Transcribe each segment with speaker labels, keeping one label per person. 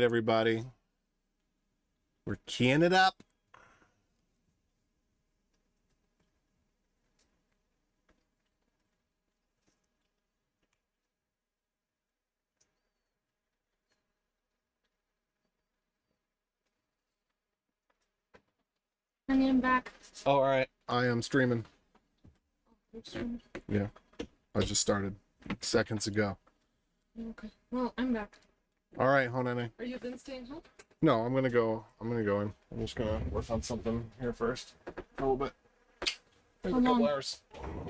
Speaker 1: everybody. We're keying it up.
Speaker 2: I'm back.
Speaker 1: Oh, all right. I am streaming.
Speaker 2: Streaming.
Speaker 1: Yeah. I just started seconds ago.
Speaker 2: Okay. Well, I'm back.
Speaker 1: All right, Honene.
Speaker 2: Are you been staying home?
Speaker 1: No, I'm gonna go in. I'm just gonna work on something here first. A little bit. Maybe
Speaker 2: How
Speaker 1: a couple
Speaker 2: long?
Speaker 1: hours.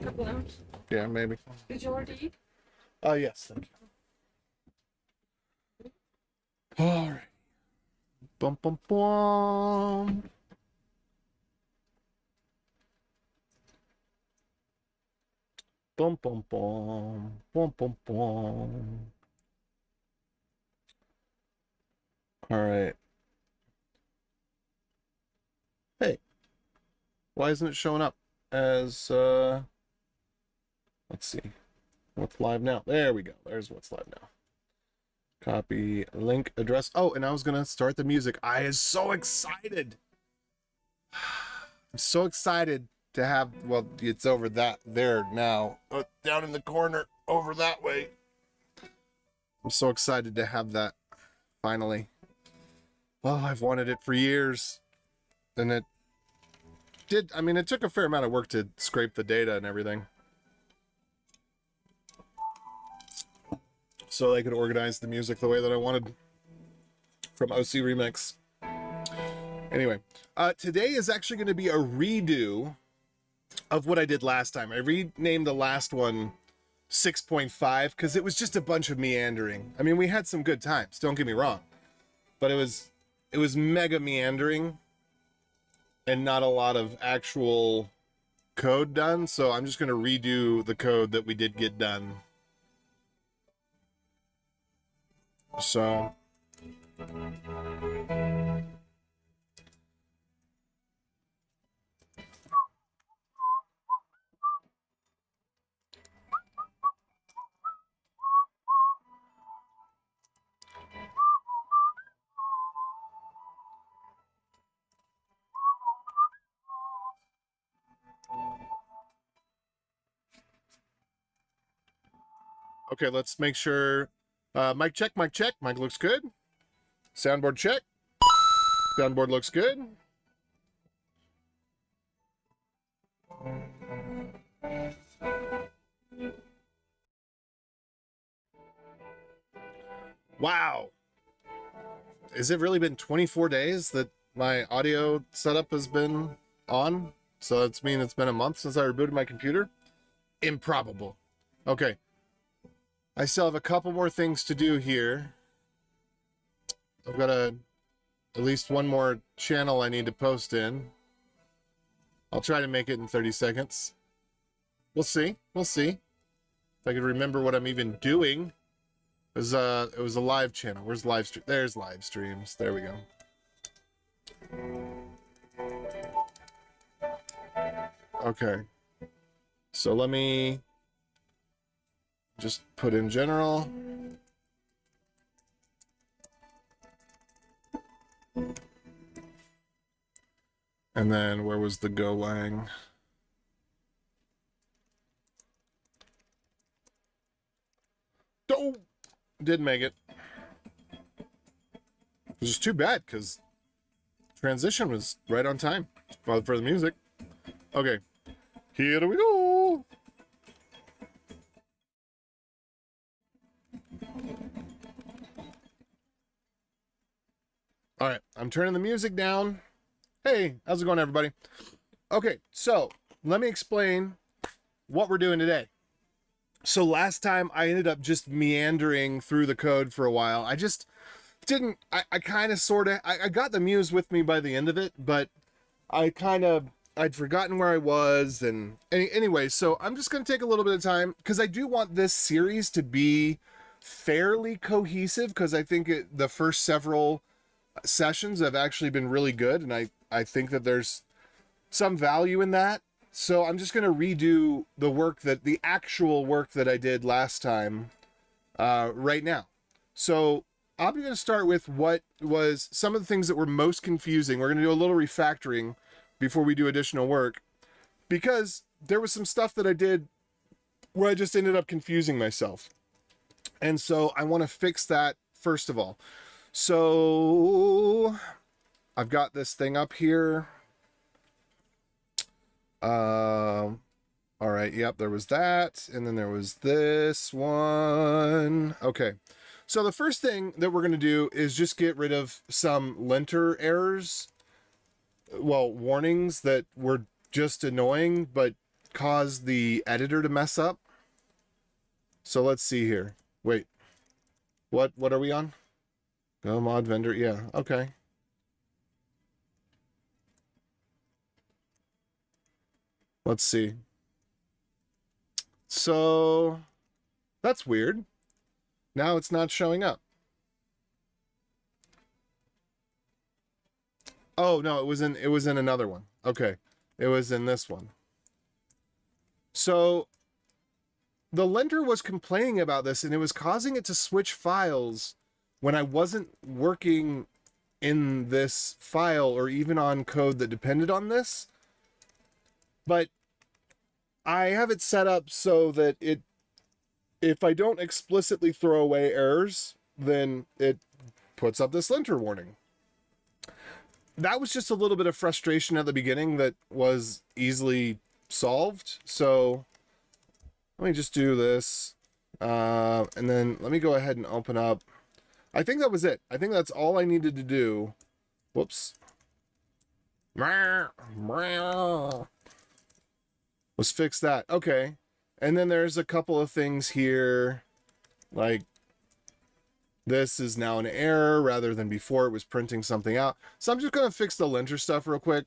Speaker 2: A couple hours.
Speaker 1: Yeah, maybe.
Speaker 2: Did you already eat?
Speaker 1: Yes, thank you. All right. Bum bum bum. Bum bum bum. Bum bum bum. All right. Hey, why isn't it showing up as let's see. What's live now? There we go. There's what's live now. Copy link address. Oh, and I was gonna start the music. I am so excited. I'm so excited to have, well, it's over there now. Down in the corner over that way. I'm so excited to have that finally. Oh, I've wanted it for years. And it took a fair amount of work to scrape the data and everything. So I could organize the music the way that I wanted from OC Remix. Anyway, today is actually going to be a redo of what I did last time. I renamed the last one 6.5 because it was just a bunch of meandering. I mean, we had some good times, don't get me wrong, but it was mega meandering and not a lot of actual code done. So I'm just going to redo the code that we did get done. So okay, let's make sure. Mic check, mic check. Mic looks good. Soundboard check. Soundboard looks good. Wow. Has it really been 24 days that my audio setup has been on? So it's mean it's been a month since I rebooted my computer? Improbable. Okay. I still have a couple more things to do here. I've got at least one more channel I need to post in. I'll try to make it in 30 seconds. We'll see. We'll see. If I can remember what I'm even doing. It was a live channel. Where's live stream? There's live streams. There we go. Okay. So let me just put in general. And then where was the Golang? Oh, did make it. Which is too bad because transition was right on time for the music. Okay, here we go. All right, I'm turning the music down. Hey, how's it going, everybody? Okay, so let me explain what we're doing today. So last time I ended up just meandering through the code for a while. I just didn't, I kind of sort of, I got the muse with me by the end of it, but I'd forgotten where I was. And anyway, so I'm just going to take a little bit of time because I do want this series to be fairly cohesive because I think the first several sessions have actually been really good. And I think that there's some value in that. So I'm just going to redo the actual work that I did last time right now. So I'm going to start with what was some of the things that were most confusing. We're going to do a little refactoring before we do additional work, because there was some stuff that I did where I just ended up confusing myself. And so I want to fix that first of all. So I've got this thing up here. All right, yep, there was that. And then there was this one. Okay. So the first thing that we're going to do is just get rid of some linter errors. Well, warnings that were just annoying, but caused the editor to mess up. So let's see here. Wait, what are we on? Go mod vendor. Yeah, okay. Let's see. So that's weird. Now it's not showing up. Oh no, it was in another one. Okay. It was in this one. So the lender was complaining about this, and it was causing it to switch files when I wasn't working in this file or even on code that depended on this. But I have it set up so that if I don't explicitly throw away errors, then it puts up this linter warning. That was just a little bit of frustration at the beginning that was easily solved. So let me just do this. And then let me go ahead and open up. I think that was it. I think that's all I needed to do. Whoops. Was fix that. Okay. And then there's a couple of things here. Like this is now an error rather than before it was printing something out. So I'm just going to fix the linter stuff real quick.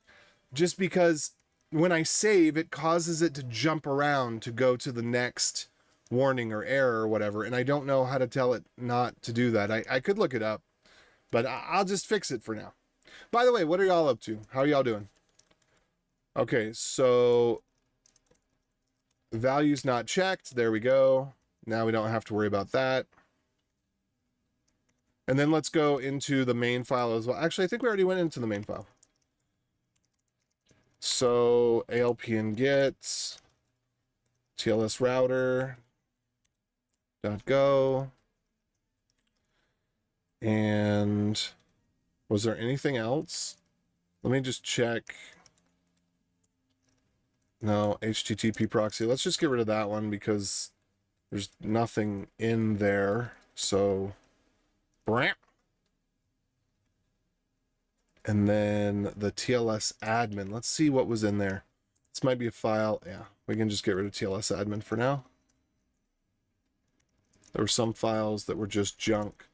Speaker 1: Just because when I save, it causes it to jump around to go to the next warning or error or whatever. And I don't know how to tell it not to do that. I could look it up, but I'll just fix it for now. By the way, what are y'all up to? How are y'all doing? Okay, so values not checked. There we go. Now we don't have to worry about that. And then let's go into the main file as well. Actually, I think we already went into the main file. So ALPN gets TLS router .go. And was there anything else? Let me just check. No, HTTP proxy. Let's just get rid of that one because there's nothing in there. So, and then the TLS admin. Let's see what was in there. This might be a file. Yeah, we can just get rid of TLS admin for now. There were some files that were just junk.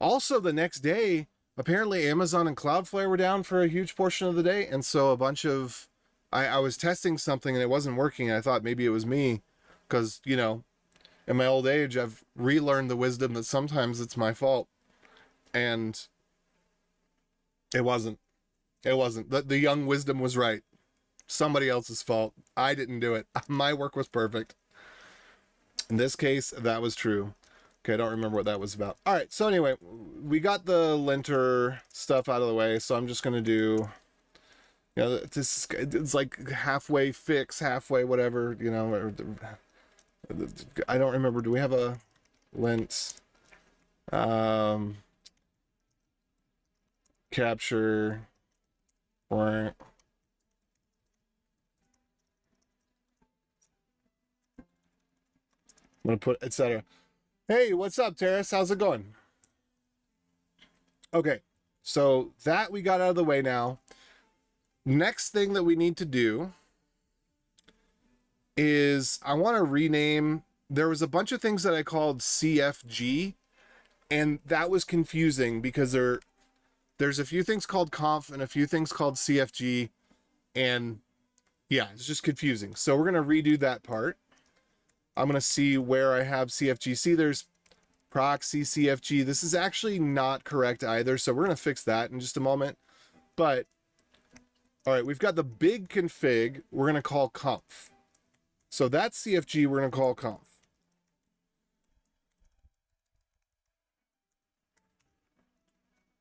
Speaker 1: Also, the next day, apparently Amazon and Cloudflare were down for a huge portion of the day. And so a bunch of, I was testing something and it wasn't working. And I thought maybe it was me because, you know, in my old age, I've relearned the wisdom that sometimes it's my fault. And it wasn't. It wasn't. The young wisdom was right. Somebody else's fault. I didn't do it. My work was perfect. In this case, that was true. Okay, I don't remember what that was about. All right, so anyway, we got the linter stuff out of the way, so I'm just going to do, you know, it's like halfway fix, halfway whatever, you know, I don't remember. Do we have a lint capture or I'm going to put etc. Hey, what's up, Terrace? How's it going? Okay, so that we got out of the way now. Next thing that we need to do is I want to rename. There was a bunch of things that I called CFG, and that was confusing because there's a few things called conf and a few things called CFG, and yeah, it's just confusing. So we're going to redo that part. I'm going to see where I have CFG. See, there's proxy CFG. This is actually not correct either. So we're going to fix that in just a moment. But, all right, we've got the big config we're going to call conf. So that's CFG we're going to call conf.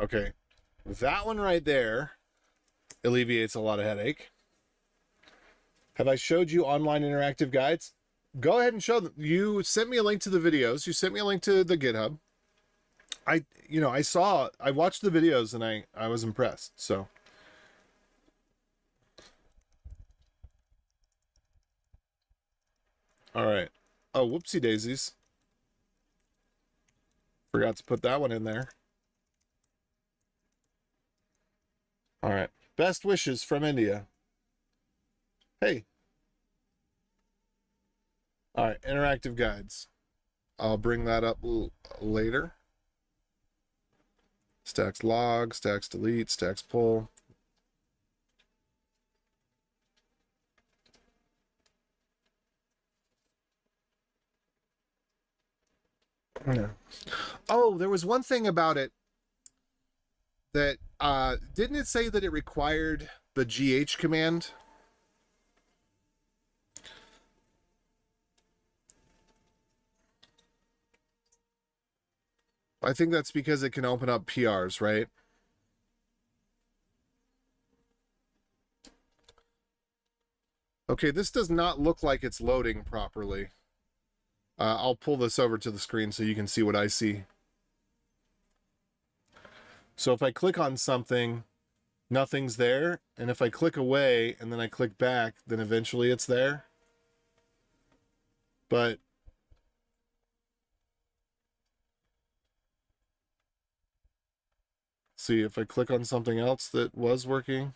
Speaker 1: Okay, that one right there alleviates a lot of headache. Have I showed you online interactive guides? Go ahead and show them. You sent me a link to the videos. You sent me a link to the GitHub. I watched the videos and I was impressed. So. All right. Oh, whoopsie daisies. Forgot to put that one in there. All right. Best wishes from India. Hey. All right. Interactive guides. I'll bring that up later. Stacks log, stacks delete, stacks pull. Yeah. Oh, there was one thing about it that didn't it say that it required the GH command? I think that's because it can open up PRs, right? Okay, this does not look like it's loading properly. I'll pull this over to the screen so you can see what I see. So if I click on something, nothing's there. And if I click away and then I click back, then eventually it's there. But see, if I click on something else that was working,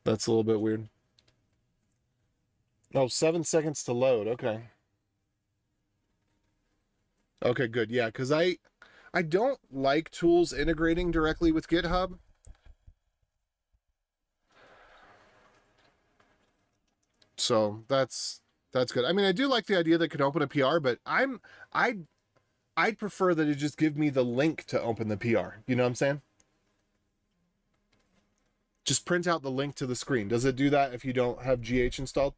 Speaker 1: that's a little bit weird. Oh, 7 seconds to load. Okay. Okay, good. Yeah, because I don't like tools integrating directly with GitHub. So that's good. I mean, I do like the idea that it could open a PR, but I'd prefer that it just give me the link to open the PR. You know what I'm saying? Just print out the link to the screen. Does it do that if you don't have GH installed?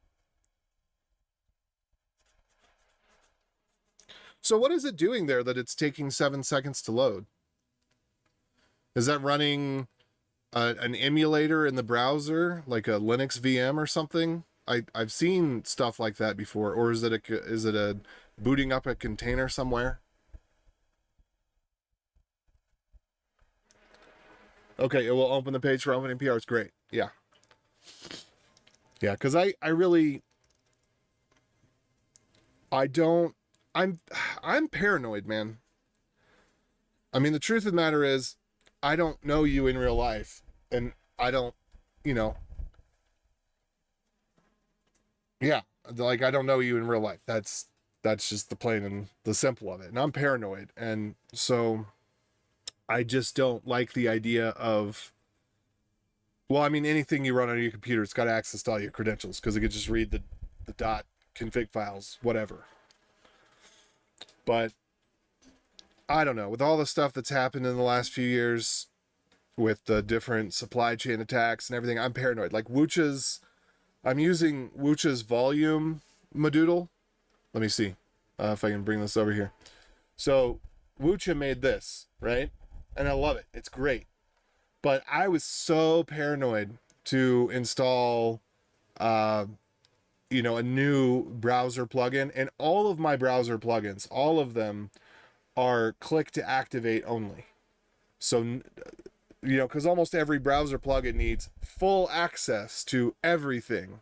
Speaker 1: So what is it doing there that it's taking 7 seconds to load? Is that running an emulator in the browser, like a Linux VM or something? I've seen stuff like that before. Or is it a booting up a container somewhere? Okay, it will open the page for opening PRs. Great. Yeah. Yeah, because I really I don't I'm paranoid, man. I mean, the truth of the matter is I don't know you in real life, and I don't, you know, yeah, like I don't know you in real life. That's just the plain and the simple of it. And I'm paranoid, and so I just don't like the idea of. Well, I mean, anything you run on your computer, it's got access to all your credentials because it could just read the dot config files, whatever. But I don't know. With all the stuff that's happened in the last few years, with the different supply chain attacks and everything, I'm paranoid. Like I'm using Wucha's volume modoodle. Let me see if I can bring this over here. So Wucha made this, right? And I love it. It's great. But I was so paranoid to install, a new browser plugin, and all of my browser plugins, all of them are click to activate only. So, because almost every browser plugin needs full access to everything.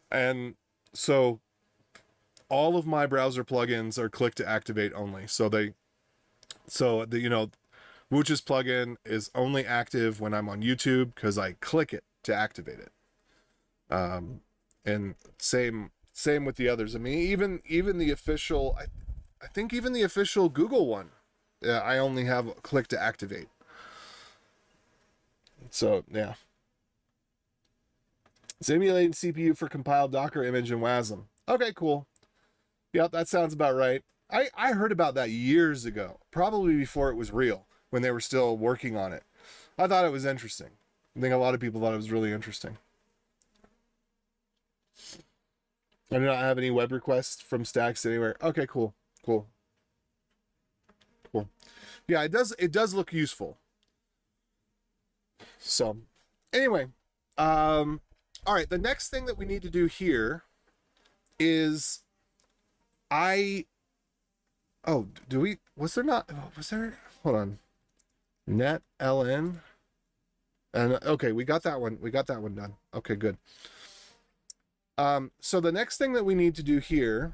Speaker 1: And so all of my browser plugins are click to activate only. Wucha's plugin is only active when I'm on YouTube because I click it to activate it. And same with the others. I mean, even the official, I think even the official Google one, I only have click to activate. So yeah. Simulating CPU for compiled Docker image and WASM. Okay, cool. Yep, that sounds about right. I heard about that years ago, probably before it was real, when they were still working on it. I thought it was interesting. I think a lot of people thought it was really interesting. I do not have any web requests from Stacks anywhere. Okay, cool. Yeah, it does look useful. So anyway, all right, the next thing that we need to do here is oh, was there not, was there, hold on, net ln, and okay, we got that one done. Okay, good. So the next thing that we need to do here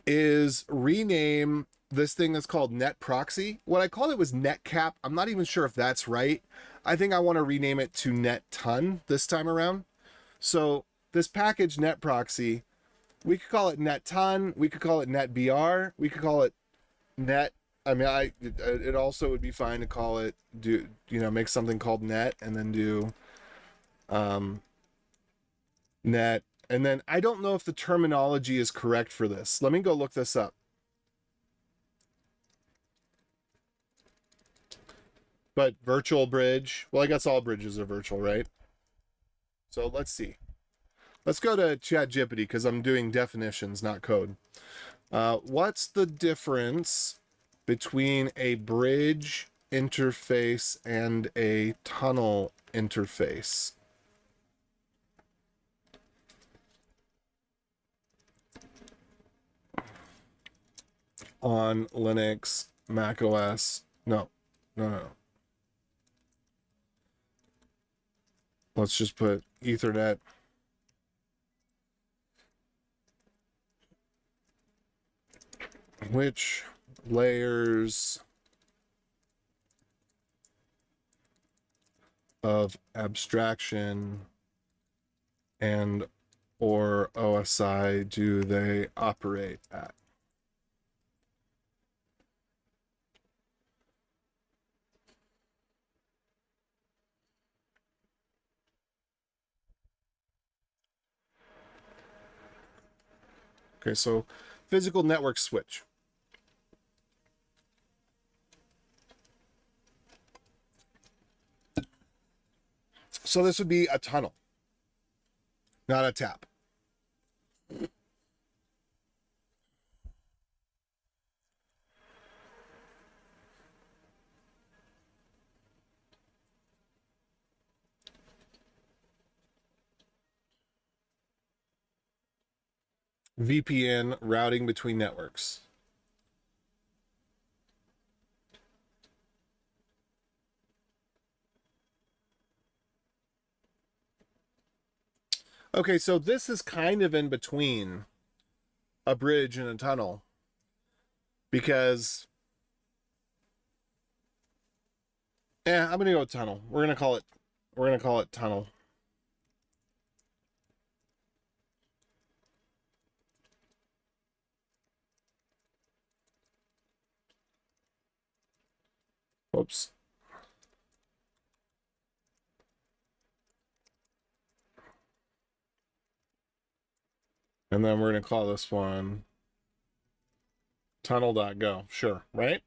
Speaker 1: is rename this thing that's called net proxy. What I called it was net cap. I'm not even sure if that's right. I think I want to rename it to net ton this time around. So this package net proxy, we could call it net ton, we could call it net br, we could call it net, I mean, it also would be fine to call it, make something called net and then do net. And then I don't know if the terminology is correct for this. Let me go look this up. But virtual bridge, well, I guess all bridges are virtual, right? So let's see. Let's go to ChatGPT because I'm doing definitions, not code. What's the difference between a bridge interface and a tunnel interface? On Linux, Mac OS, no. Let's just put Ethernet. Which layers of abstraction and or OSI do they operate at? Okay, so physical network switch. So this would be a tunnel, not a tap. VPN, routing between networks. Okay, so this is kind of in between a bridge and a tunnel because, yeah, I'm gonna go with tunnel. We're gonna call it tunnel. Oops. And then we're going to call this one tunnel.go. Sure, right?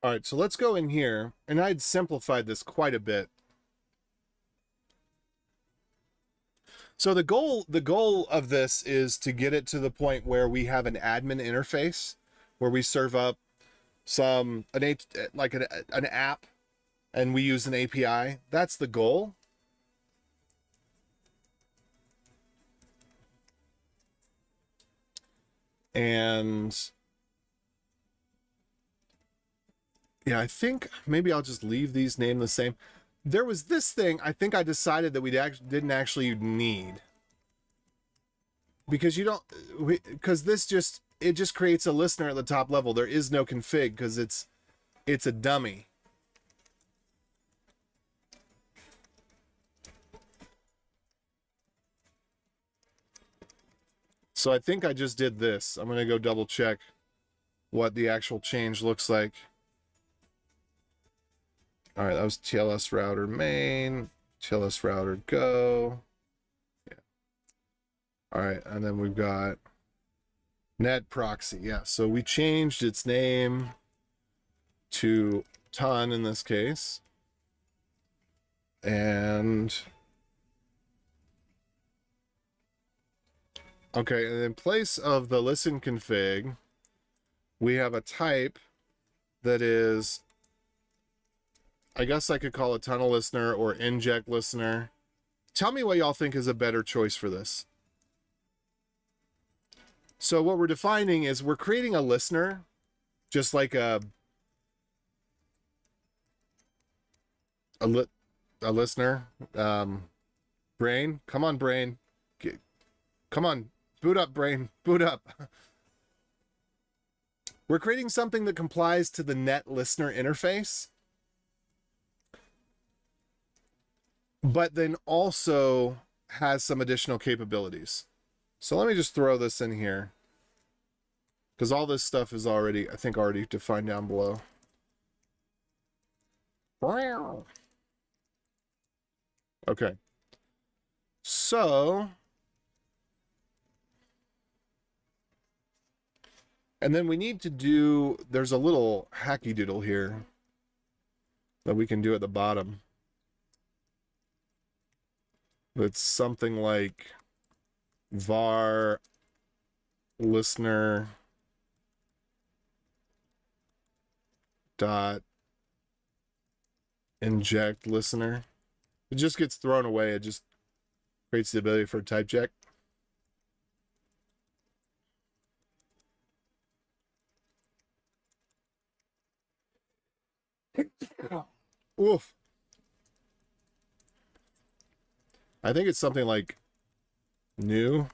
Speaker 1: All right, so let's go in here. And I'd simplified this quite a bit. So the goal of this is to get it to the point where we have an admin interface where we serve up an app and we use an API. That's the goal. And yeah, I think maybe I'll just leave these named the same. There was this thing I think I decided that we didn't actually need. Because it just creates a listener at the top level. There is no config because it's a dummy. So I think I just did this. I'm going to go double check what the actual change looks like. All right, that was TLS router main, TLS router go. Yeah. All right, and then we've got net proxy. Yeah, so we changed its name to ton in this case. And Okay, and in place of the listen config, we have a type that is, I guess I could call it tunnel listener or inject listener. Tell me what y'all think is a better choice for this. So what we're defining is we're creating a listener, just like a listener. Brain, come on, brain. Come on, boot up, brain, boot up. We're creating something that complies to the net listener interface, but then also has some additional capabilities. So let me just throw this in here, because all this stuff is already, I think, already defined down below. Okay. So, and then we need to do, there's a little hacky doodle here that we can do at the bottom. It's something like var listener dot inject listener. It just gets thrown away. It just creates the ability for a type check. Oof. I think it's something like new.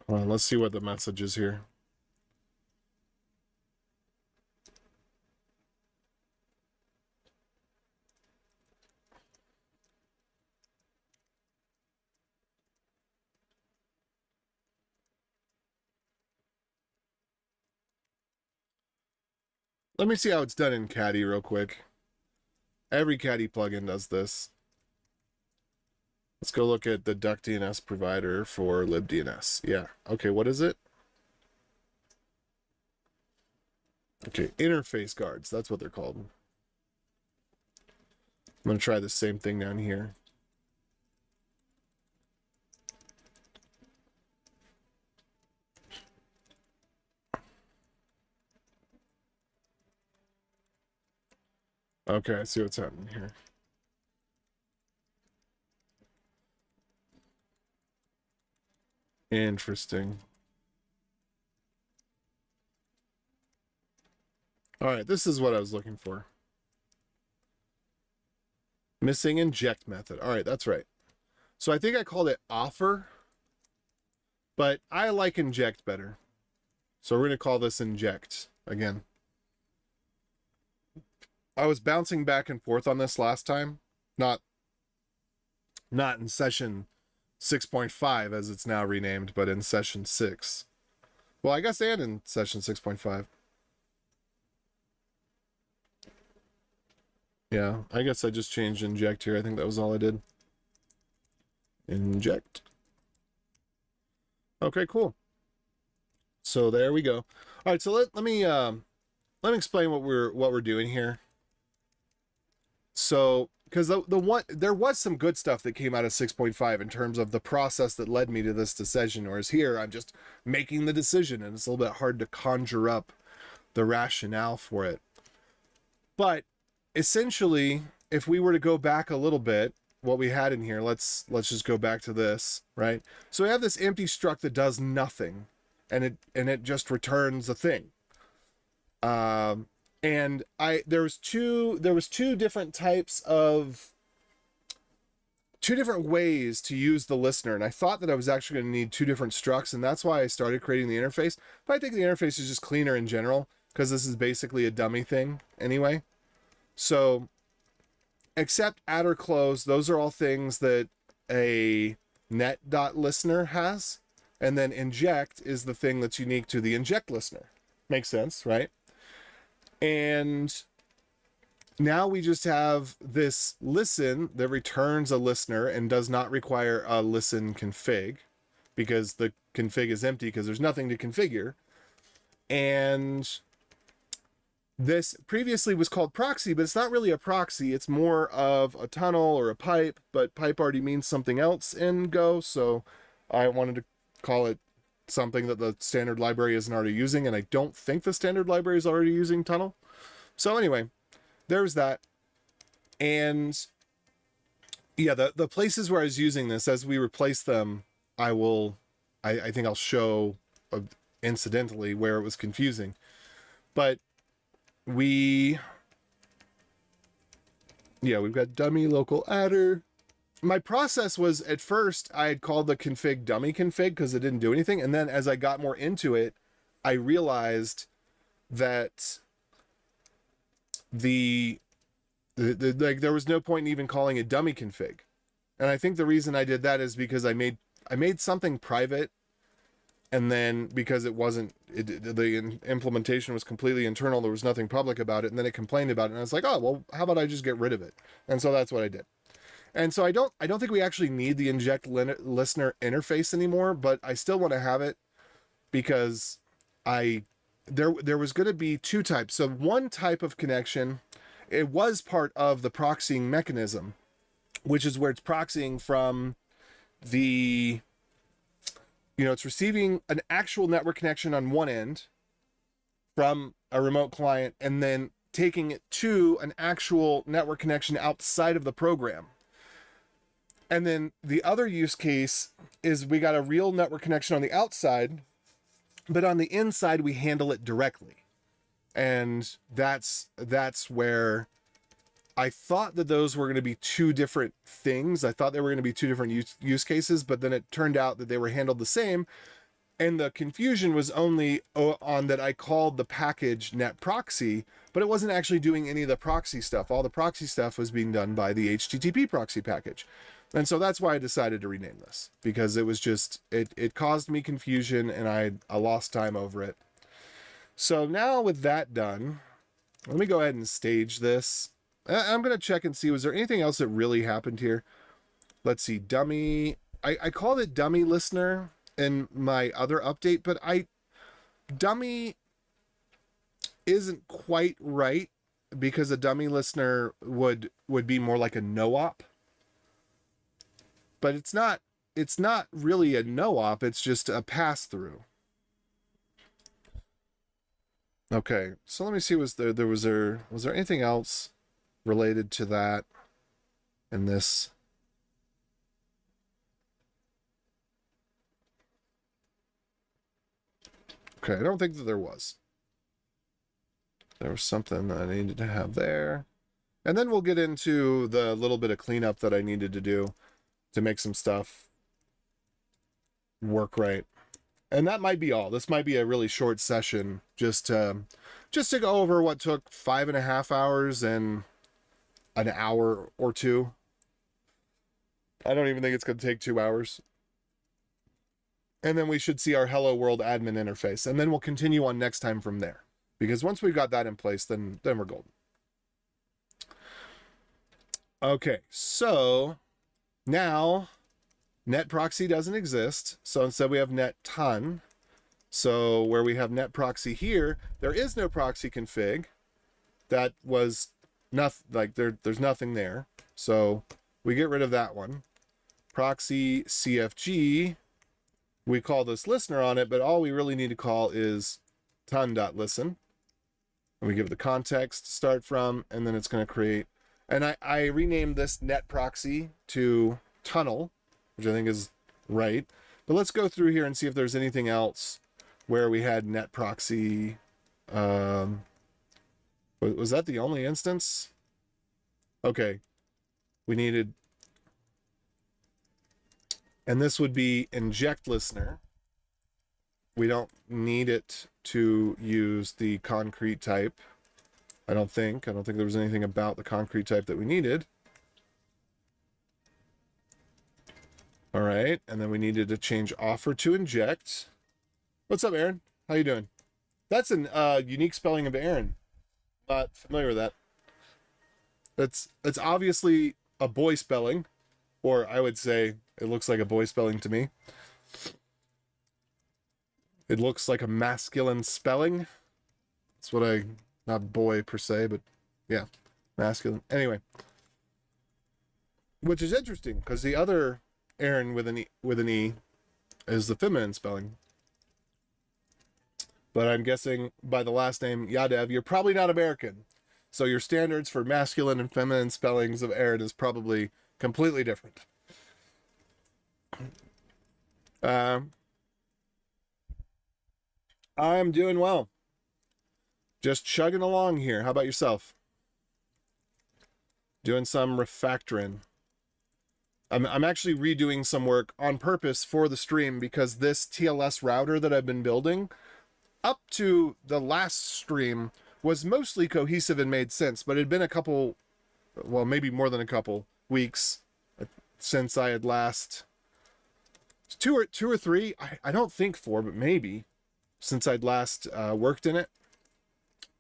Speaker 1: Hold on, let's see what the message is here. Let me see how it's done in Caddy real quick. Every Caddy plugin does this. Let's go look at the DuckDNS provider for libDNS. Yeah. Okay, what is it? Okay, interface guards. That's what they're called. I'm going to try the same thing down here. Okay, I see what's happening here. Interesting. All right, this is what I was looking for. Missing inject method. All right, that's right. So I think I called it offer, but I like inject better. So we're going to call this inject again. I was bouncing back and forth on this last time. Not in session 6.5 as it's now renamed, but in session 6. Well, I guess and in session 6.5. Yeah, I guess I just changed inject here. I think that was all I did. Inject. Okay, cool. So there we go. All right, so let me explain what we're doing here. So, because there was some good stuff that came out of 6.5 in terms of the process that led me to this decision, whereas here I'm just making the decision and it's a little bit hard to conjure up the rationale for it. But essentially, if we were to go back a little bit, what we had in here, let's just go back to this, right? So we have this empty struct that does nothing, and it just returns a thing. And there was two different types of two different ways to use the listener, and I thought that I was actually going to need two different structs, and that's why I started creating the interface. But I think the interface is just cleaner in general because this is basically a dummy thing anyway. So except add or close, those are all things that a net.listener has, and then inject is the thing that's unique to the inject listener. Makes sense, right? And now we just have this listen that returns a listener and does not require a listen config because the config is empty because there's nothing to configure. And this previously was called proxy, but it's not really a proxy. It's more of a tunnel or a pipe, but pipe already means something else in Go, so I wanted to call it something that the standard library isn't already using, and I don't think the standard library is already using tunnel. So anyway, there's that. And yeah, the places where I was using this, as we replace them, I think I'll show incidentally where it was confusing. But we've got dummy local adder. My process was, at first I had called the config dummy config because it didn't do anything, and then as I got more into it, I realized that like there was no point in even calling it dummy config. And I think the reason I did that is because I made something private, and then because the implementation was completely internal, there was nothing public about it, and then it complained about it, and I was like, oh well, how about I just get rid of it? And so that's what I did. And so I don't think we actually need the inject listener interface anymore, but I still want to have it because there was going to be two types. So one type of connection, it was part of the proxying mechanism, which is where it's proxying from the, it's receiving an actual network connection on one end from a remote client and then taking it to an actual network connection outside of the program. And then the other use case is we got a real network connection on the outside, but on the inside we handle it directly. And that's where I thought that those were going to be two different things. I thought they were going to be two different use cases, but then it turned out that they were handled the same. And the confusion was only on that I called the package net proxy, but it wasn't actually doing any of the proxy stuff. All the proxy stuff was being done by the HTTP proxy package. And so that's why I decided to rename this, because it was just, it caused me confusion and I lost time over it. So now with that done, let me go ahead and stage this. I'm going to check and see, was there anything else that really happened here? Let's see, dummy. I called it dummy listener in my other update, but dummy isn't quite right, because a dummy listener would be more like a no-op. But it's not really a no-op, it's just a pass-through. Okay, so let me see, was there anything else related to that in this? Okay, I don't think that there was. There was something that I needed to have there. And then we'll get into the little bit of cleanup that I needed to do to make some stuff work right. And that might be all. This might be a really short session, just to go over what took 5.5 hours and an hour or two. I don't even think it's going to take 2 hours. And then we should see our Hello World admin interface. And then we'll continue on next time from there. Because once we've got that in place, then we're golden. Okay, so now net proxy doesn't exist. So instead we have net ton. So where we have net proxy here, there is no proxy config. That was nothing, like there's nothing there. So we get rid of that one. Proxy CFG, we call this listener on it, but all we really need to call is ton.listen. And we give it the context to start from, and then it's going to create, and I renamed this net proxy to tunnel, which I think is right. But let's go through here and see if there's anything else where we had net proxy. Was that the only instance? Okay. We needed, and this would be inject listener. We don't need it to use the concrete type. I don't think there was anything about the concrete type that we needed. All right, and then we needed to change offer to inject. What's up, Aaron? How you doing? That's an unique spelling of Aaron. Not familiar with that. It's obviously a boy spelling, or I would say it looks like a boy spelling to me. It looks like a masculine spelling. That's Not boy per se, but yeah, masculine. Anyway, which is interesting because the other Aaron with an E is the feminine spelling. But I'm guessing by the last name Yadev, you're probably not American. So your standards for masculine and feminine spellings of Aaron is probably completely different. I'm doing well. Just chugging along here. How about yourself? Doing some refactoring. I'm actually redoing some work on purpose for the stream because this TLS router that I've been building up to the last stream was mostly cohesive and made sense, but it had been a couple, well, maybe more than a couple weeks since I had last two or three. I don't think four, but maybe since I'd last worked in it,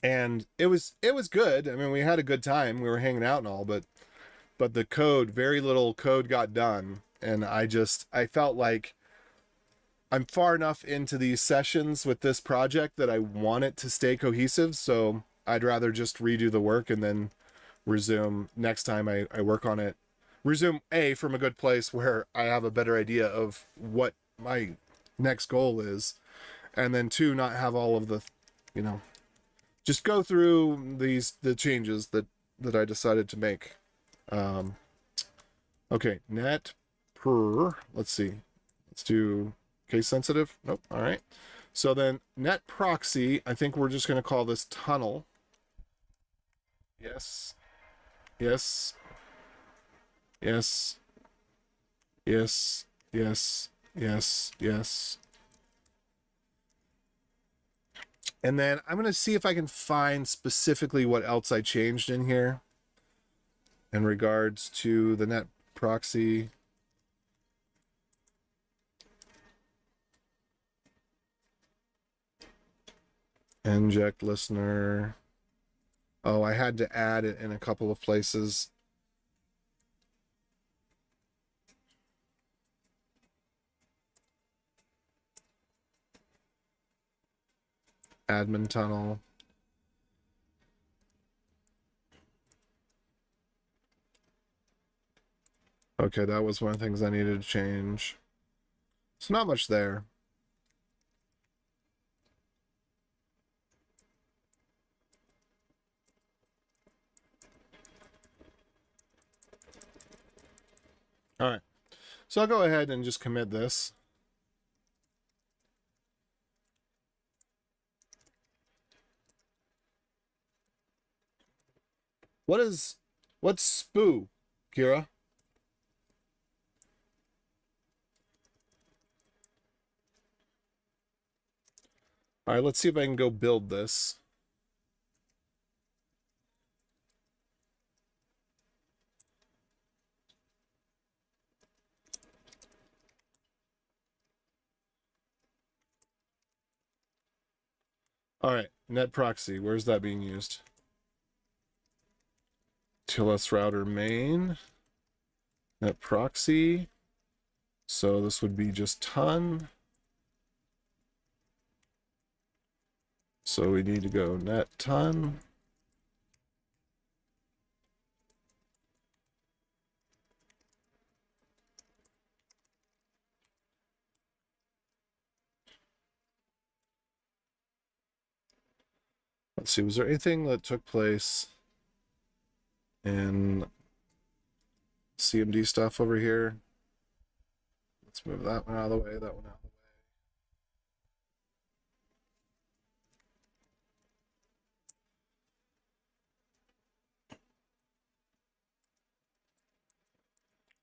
Speaker 1: and it was good. I mean, we had a good time. We were hanging out and all, but the code, very little code got done, and I felt like I'm far enough into these sessions with this project that I want it to stay cohesive, so I'd rather just redo the work and then resume next time I work on it. Resume from a good place where I have a better idea of what my next goal is, and then two, not have all of the, just go through the changes that I decided to make. Okay, net per, let's see, let's do case sensitive. Nope. All right. So then net proxy, I think we're just going to call this tunnel. Yes. Yes. Yes. Yes. Yes. Yes. Yes. And then I'm going to see if I can find specifically what else I changed in here in regards to the net proxy. Inject listener. Oh, I had to add it in a couple of places. Admin tunnel. Okay, that was one of the things I needed to change. It's not much there. All right. So I'll go ahead and just commit this. What's spoo, Kira? All right, let's see if I can go build this. All right, net proxy, where's that being used? TLS router main, net proxy. So this would be just ton. So we need to go net ton. Let's see, was there anything that took place in CMD stuff over here? Let's move that one out of the way, that one out of the way.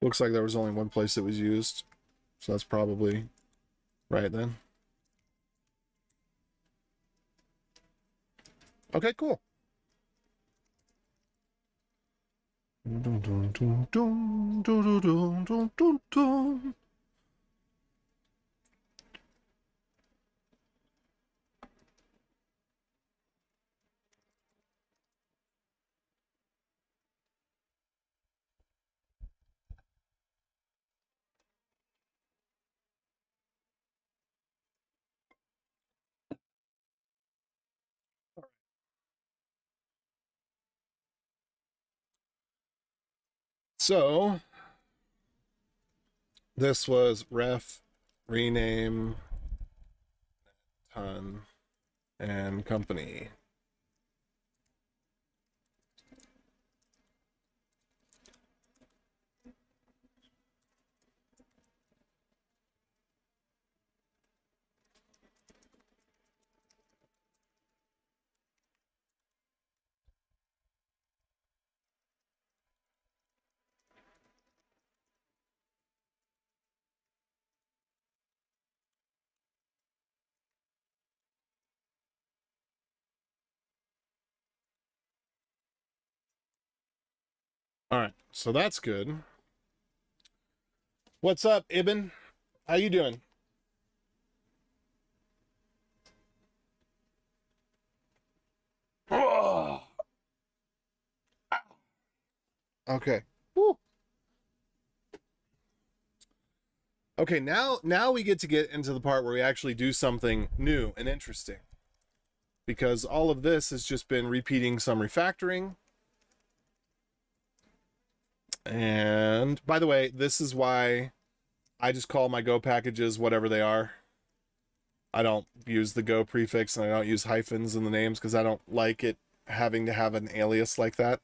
Speaker 1: Looks like there was only one place that was used, so that's probably right then. Okay, cool. So this was ref rename Conn and company. All right, so that's good. What's up, Ibn? How you doing? Oh. Okay. Woo. Okay, now we get into the part where we actually do something new and interesting. Because all of this has just been repeating some refactoring. And by the way, this is why I just call my Go packages whatever they are. I don't use the Go prefix and I don't use hyphens in the names because I don't like it having to have an alias like that.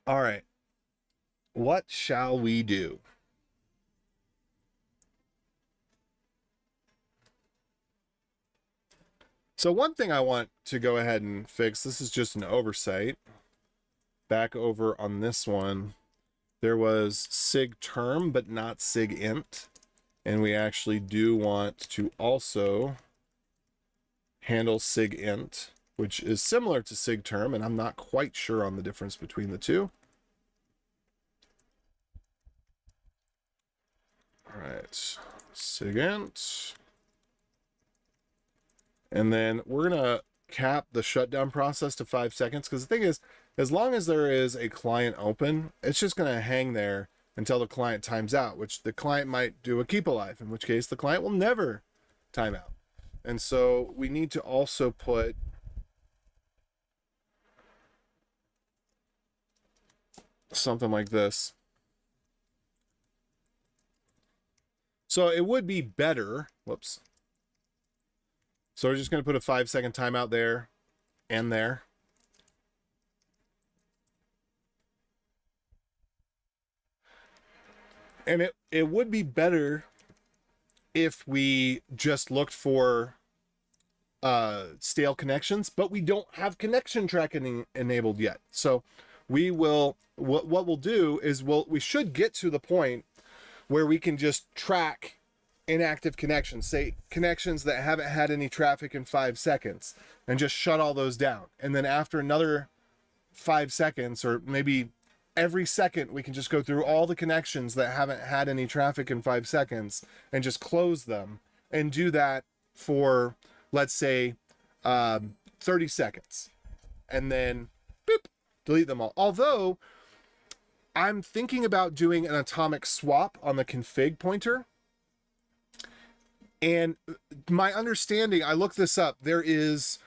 Speaker 1: All right. What shall we do? So one thing I want to go ahead and fix, this is just an oversight. Back over on this one, there was sig term, but not sig int. And we actually do want to also handle sig int, which is similar to sig term, and I'm not quite sure on the difference between the two. All right, sig int. And then we're gonna cap the shutdown process to 5 seconds, because the thing is, as long as there is a client open, it's just gonna hang there until the client times out, which the client might do a keep alive, in which case the client will never time out. And so we need to also put something like this. So it would be better, whoops. So we're just going to put a 5 second timeout there and there. And it would be better if we just looked for stale connections, but we don't have connection tracking enabled yet. So we will, what we'll do is we should get to the point where we can just track inactive connections, say connections that haven't had any traffic in 5 seconds, and just shut all those down. And then after another 5 seconds, or maybe every second, we can just go through all the connections that haven't had any traffic in 5 seconds and just close them, and do that for, let's say, 30 seconds. And then boop, delete them all. Although I'm thinking about doing an atomic swap on the config pointer. And my understanding, I looked this up, there is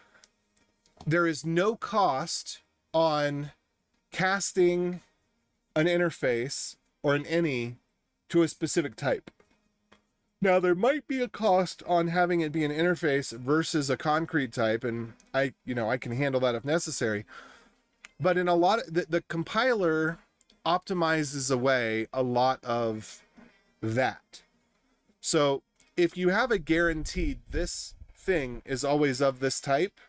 Speaker 1: no cost on casting an interface or an any to a specific type. Now, there might be a cost on having it be an interface versus a concrete type, and I can handle that if necessary. But in a lot of the compiler optimizes away a lot of that. So if you have a guaranteed this thing is always of this type,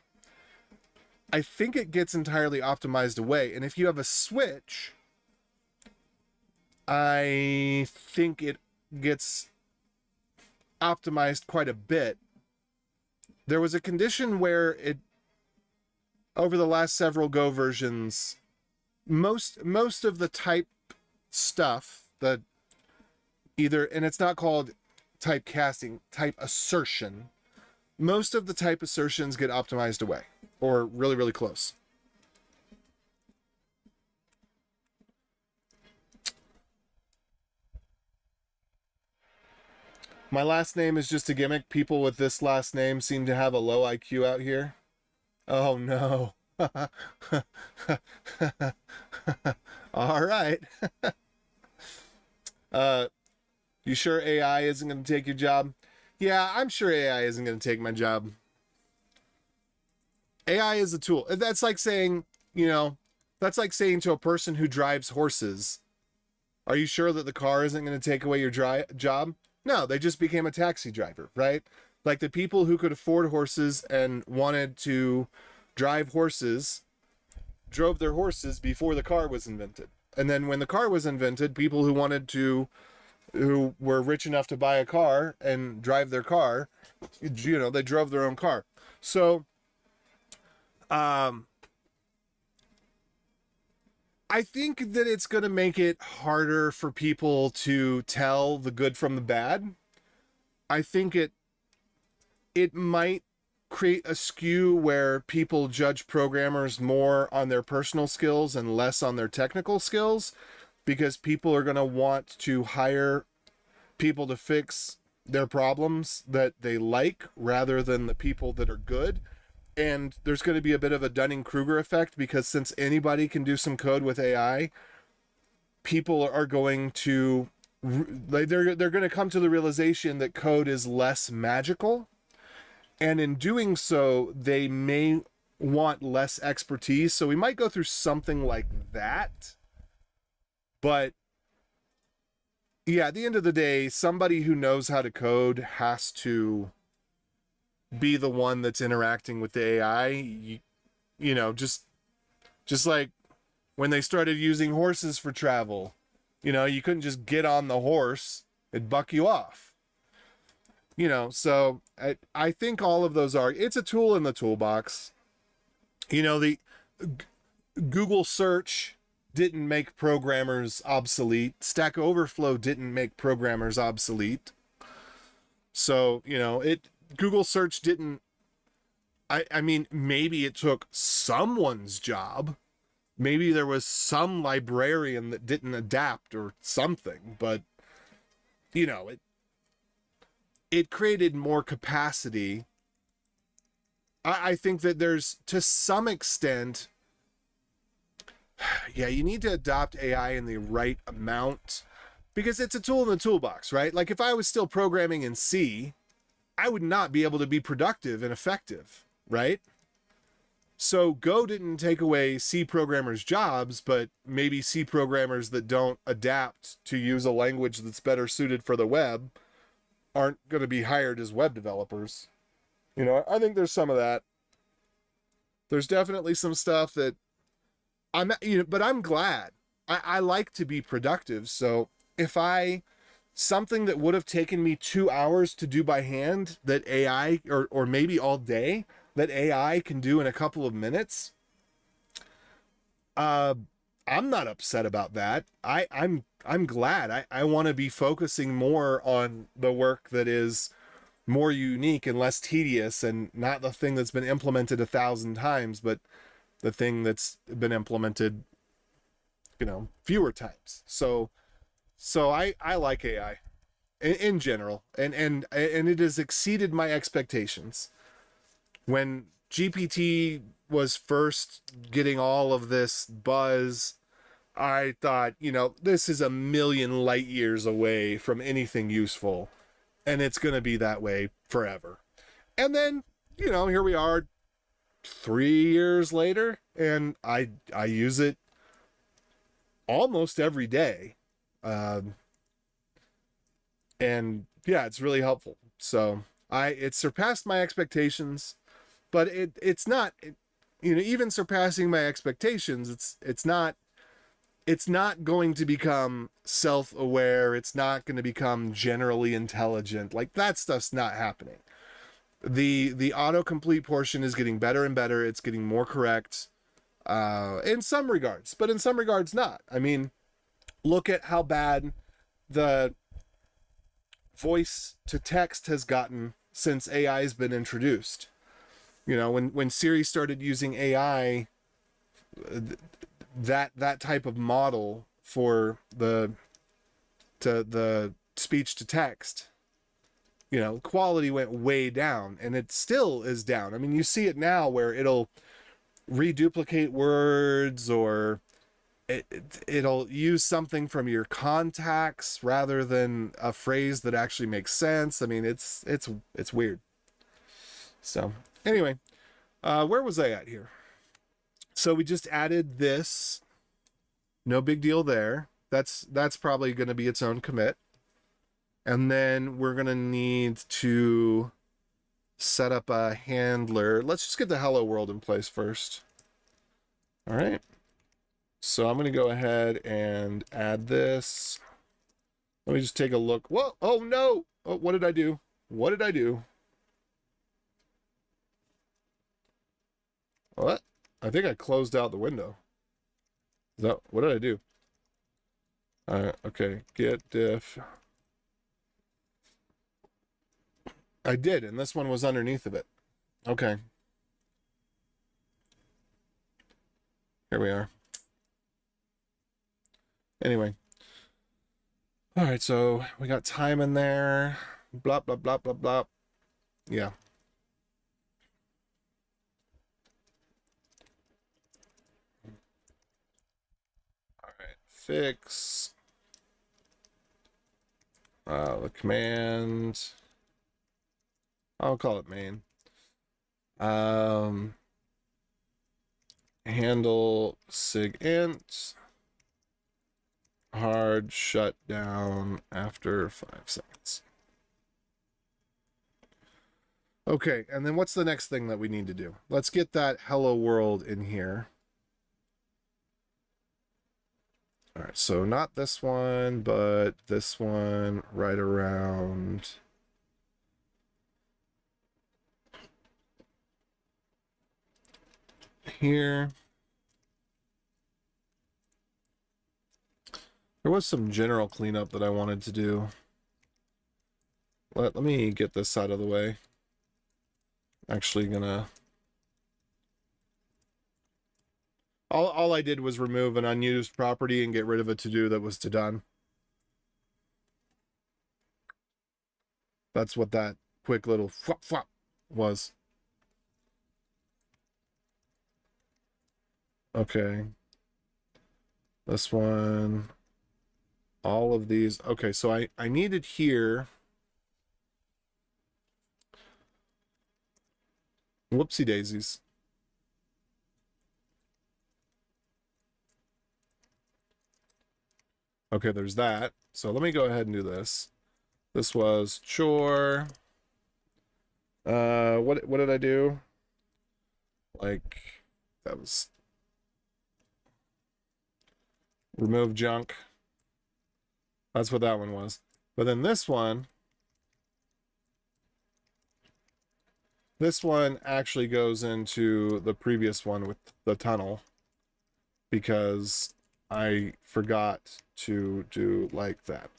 Speaker 1: I think it gets entirely optimized away. And if you have a switch, I think it gets optimized quite a bit. There was a condition where it, over the last several Go versions, most of the type stuff, the either, and it's not called type casting, type assertion, most of the type assertions get optimized away, or really, really close. My last name is just a gimmick. People with this last name seem to have a low IQ out here. Oh no. All right. Uh, you sure AI isn't going to take your job? Yeah, I'm sure AI isn't going to take my job. AI is a tool. That's like saying, you know, that's like saying to a person who drives horses, are you sure that the car isn't going to take away your job? No, they just became a taxi driver, right? Like the people who could afford horses and wanted to drive horses drove their horses before the car was invented. And then when the car was invented, people who were rich enough to buy a car and drive their car, they drove their own car. So, um, I think that it's going to make it harder for people to tell the good from the bad. I think it might create a skew where people judge programmers more on their personal skills and less on their technical skills, because people are going to want to hire people to fix their problems that they like rather than the people that are good. And there's going to be a bit of a Dunning-Kruger effect, because since anybody can do some code with AI, people are going to they're going to come to the realization that code is less magical, and in doing so they may want less expertise. So we might go through something like that. But yeah, at the end of the day, somebody who knows how to code has to be the one that's interacting with the AI. Just like when they started using horses for travel, you couldn't just get on the horse, it'd buck you off. So I think all of those it's a tool in the toolbox. The Google search didn't make programmers obsolete. Stack Overflow didn't make programmers obsolete. So, Google search didn't, I mean, maybe it took someone's job. Maybe there was some librarian that didn't adapt or something, but it created more capacity. I think that there's, to some extent, yeah, you need to adopt AI in the right amount, because it's a tool in the toolbox, right? Like if I was still programming in C, I would not be able to be productive and effective, right? So Go didn't take away C programmers' jobs, but maybe C programmers that don't adapt to use a language that's better suited for the web aren't going to be hired as web developers. I think there's some of that. There's definitely some stuff that but I'm glad. I like to be productive. So if something that would have taken me 2 hours to do by hand, that AI, or maybe all day, that AI can do in a couple of minutes, I'm not upset about that. I'm glad. I want to be focusing more on the work that is more unique and less tedious, and not the thing that's been implemented 1,000 times, but the thing that's been implemented, fewer times. So I like AI in general, and it has exceeded my expectations. When GPT was first getting all of this buzz, I thought, this is a million light years away from anything useful, and it's going to be that way forever. And then, here we are 3 years later, and I use it almost every day. And yeah, it's really helpful. So it surpassed my expectations, but it's not, even surpassing my expectations, it's not going to become self-aware. It's not going to become generally intelligent. Like, that stuff's not happening. The autocomplete portion is getting better and better. It's getting more correct in some regards, but in some regards not. I mean, look at how bad the voice to text has gotten since AI has been introduced. When Siri started using AI, that type of model for the speech to text, you know, quality went way down, and it still is down. I mean, you see it now where it'll reduplicate words, or it'll use something from your contacts rather than a phrase that actually makes sense. I mean, it's weird. So anyway, where was I at here? So we just added this. No big deal there. That's probably going to be its own commit. And then we're going to need to set up a handler. Let's just get the hello world in place first. All right. So I'm going to go ahead and add this. Let me just take a look. Whoa. Oh, no. Oh, what did I do? What did I do? What? I think I closed out the window. Is that, what did I do? Okay. Get diff. I did, and this one was underneath of it. Okay. Here we are. Anyway. All right, so we got time in there. Blah, blah, blah, blah, blah. Yeah. All right, fix. The command. I'll call it main. Handle sig int. Hard shut down after 5 seconds. Okay, and then what's the next thing that we need to do? Let's get that hello world in here. All right, so not this one, but this one right around here. There was some general cleanup that I wanted to do. Let me get this out of the way. Actually gonna... All I did was remove an unused property and get rid of a to-do that was to done. That's what that quick little flop flop was. Okay. This one. All of these. Okay, so I needed here. Whoopsie daisies. Okay, there's that. So let me go ahead and do this. This was chore. What did I do? Like, that was remove junk. That's what that one was. But then this one actually goes into the previous one with the tunnel, because I forgot to do like that.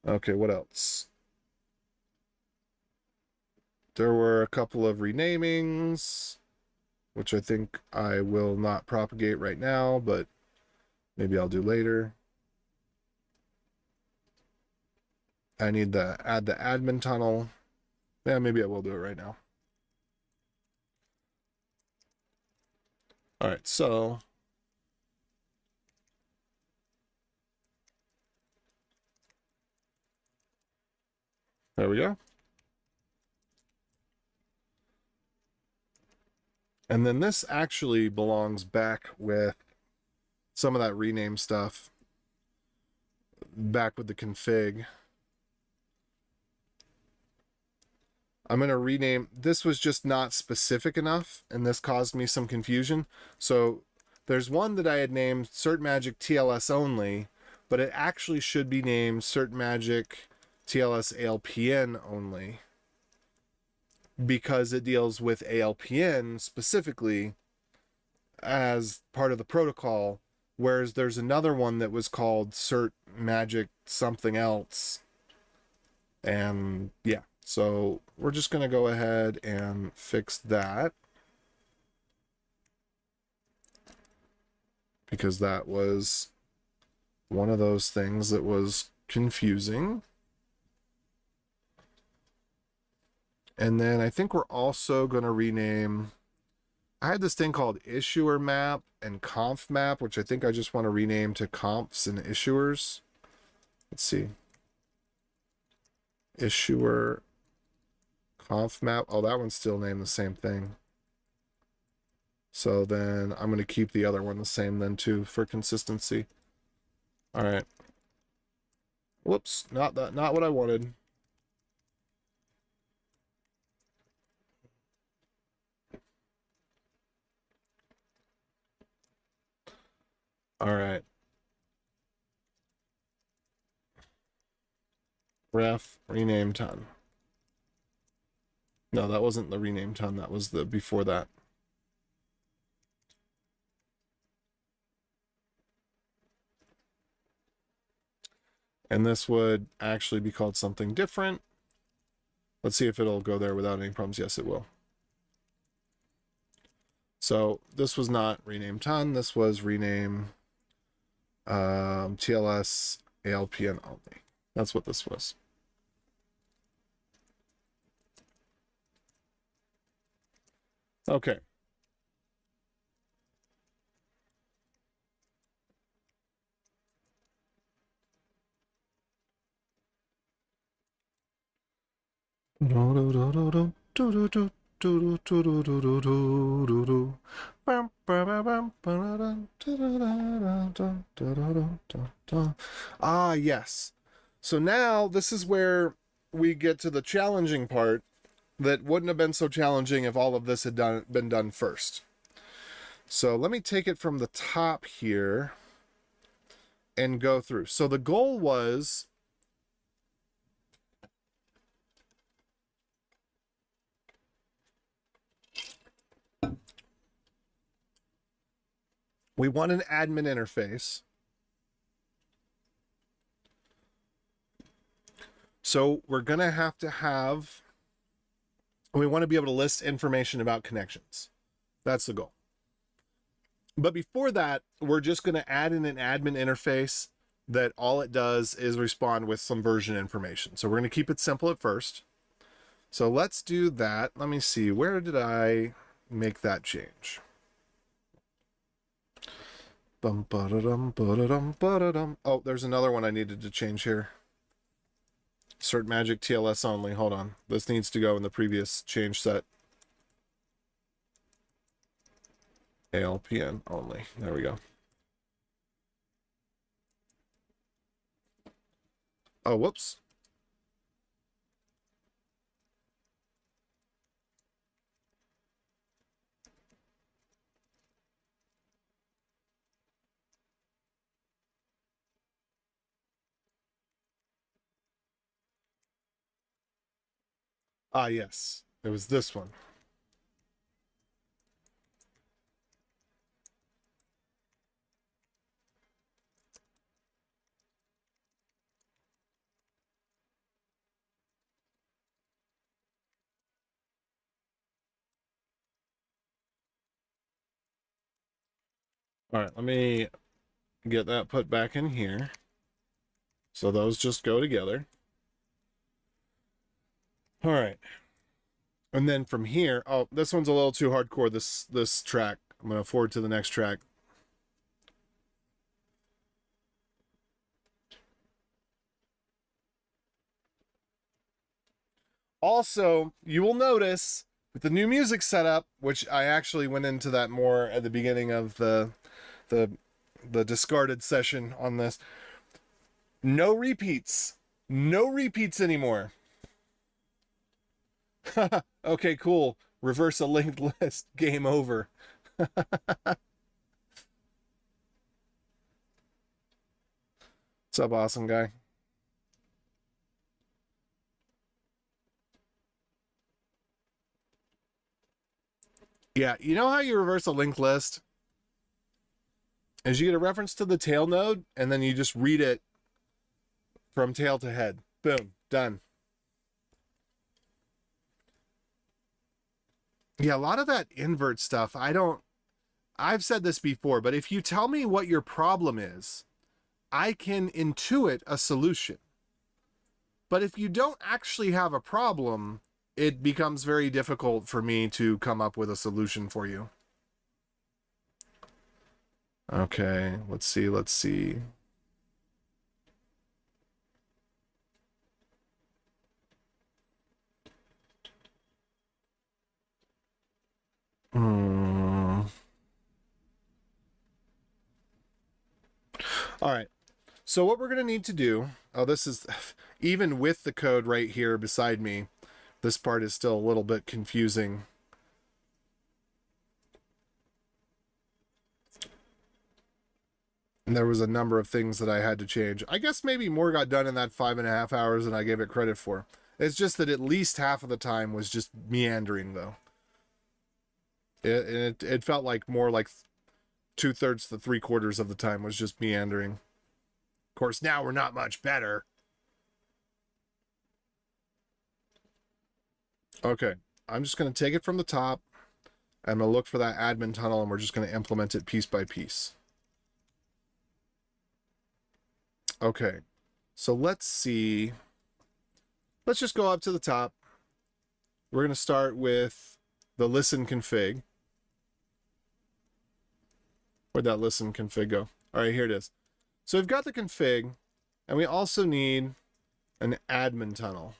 Speaker 1: Okay, what else? There were a couple of renamings, which I think I will not propagate right now, but maybe I'll do later. I need to add the admin tunnel. Yeah, maybe I will do it right now. All right, so there we go. And then this actually belongs back with some of that rename stuff, back with the config. I'm going to rename, this was just not specific enough, and this caused me some confusion. So there's one that I had named Cert Magic TLS only, but it actually should be named Cert Magic TLS ALPN only, because it deals with ALPN specifically as part of the protocol, whereas there's another one that was called Cert Magic something else. And yeah, so we're just going to go ahead and fix that, because that was one of those things that was confusing. And then I think we're also going to rename, I had this thing called issuer map and conf map, which I think I just want to rename to confs and issuers. Let's see. Issuer conf map. Oh, that one's still named the same thing. So then I'm going to keep the other one the same then too for consistency. All right. Whoops, not what I wanted. All right. Ref, rename ton. No, that wasn't the rename ton. That was the before that. And this would actually be called something different. Let's see if it'll go there without any problems. Yes, it will. So this was not rename ton. This was rename TLS ALPN only. That's what this was. Okay. Ah, yes. So now this is where we get to the challenging part that wouldn't have been so challenging if all of this had been done first. So let me take it from the top here and go through. So the goal was we want an admin interface. So we're going to have, we want to be able to list information about connections. That's the goal. But before that, we're just going to add in an admin interface that all it does is respond with some version information. So we're going to keep it simple at first. So let's do that. Let me see, where did I make that change? Oh, there's another one I needed to change here. Cert magic TLS only. Hold on. This needs to go in the previous change set. ALPN only. There we go. Oh, whoops. Ah, yes. It was this one. All right, let me get that put back in here. So those just go together. All right. And then from here, oh, this one's a little too hardcore, this track. I'm going to forward to the next track. Also, you will notice with the new music setup, which I actually went into that more at the beginning of the discarded session on this. No repeats. No repeats anymore. Okay, cool. Reverse a linked list. Game over. What's up, awesome guy? Yeah, you know how you reverse a linked list? Is you get a reference to the tail node, and then you just read it from tail to head. Boom, done. Yeah, a lot of that invert stuff, I've said this before, but if you tell me what your problem is, I can intuit a solution. But if you don't actually have a problem, it becomes very difficult for me to come up with a solution for you. Okay, let's see, let's see. All right. So what we're going to need to do, oh, this is, even with the code right here beside me, this part is still a little bit confusing. And there was a number of things that I had to change. I guess maybe more got done in that 5.5 hours than I gave it credit for. It's just that at least half of the time was just meandering, though. It felt like more like 2/3 to 3/4 of the time was just meandering. Of course, now we're not much better. Okay, I'm just going to take it from the top. I'm going to look for that admin tunnel, and we're just going to implement it piece by piece. Okay, so let's see. Let's just go up to the top. We're going to start with the listen config. Where'd that listen config go? All right, here it is. So we've got the config, and we also need an admin tunnel.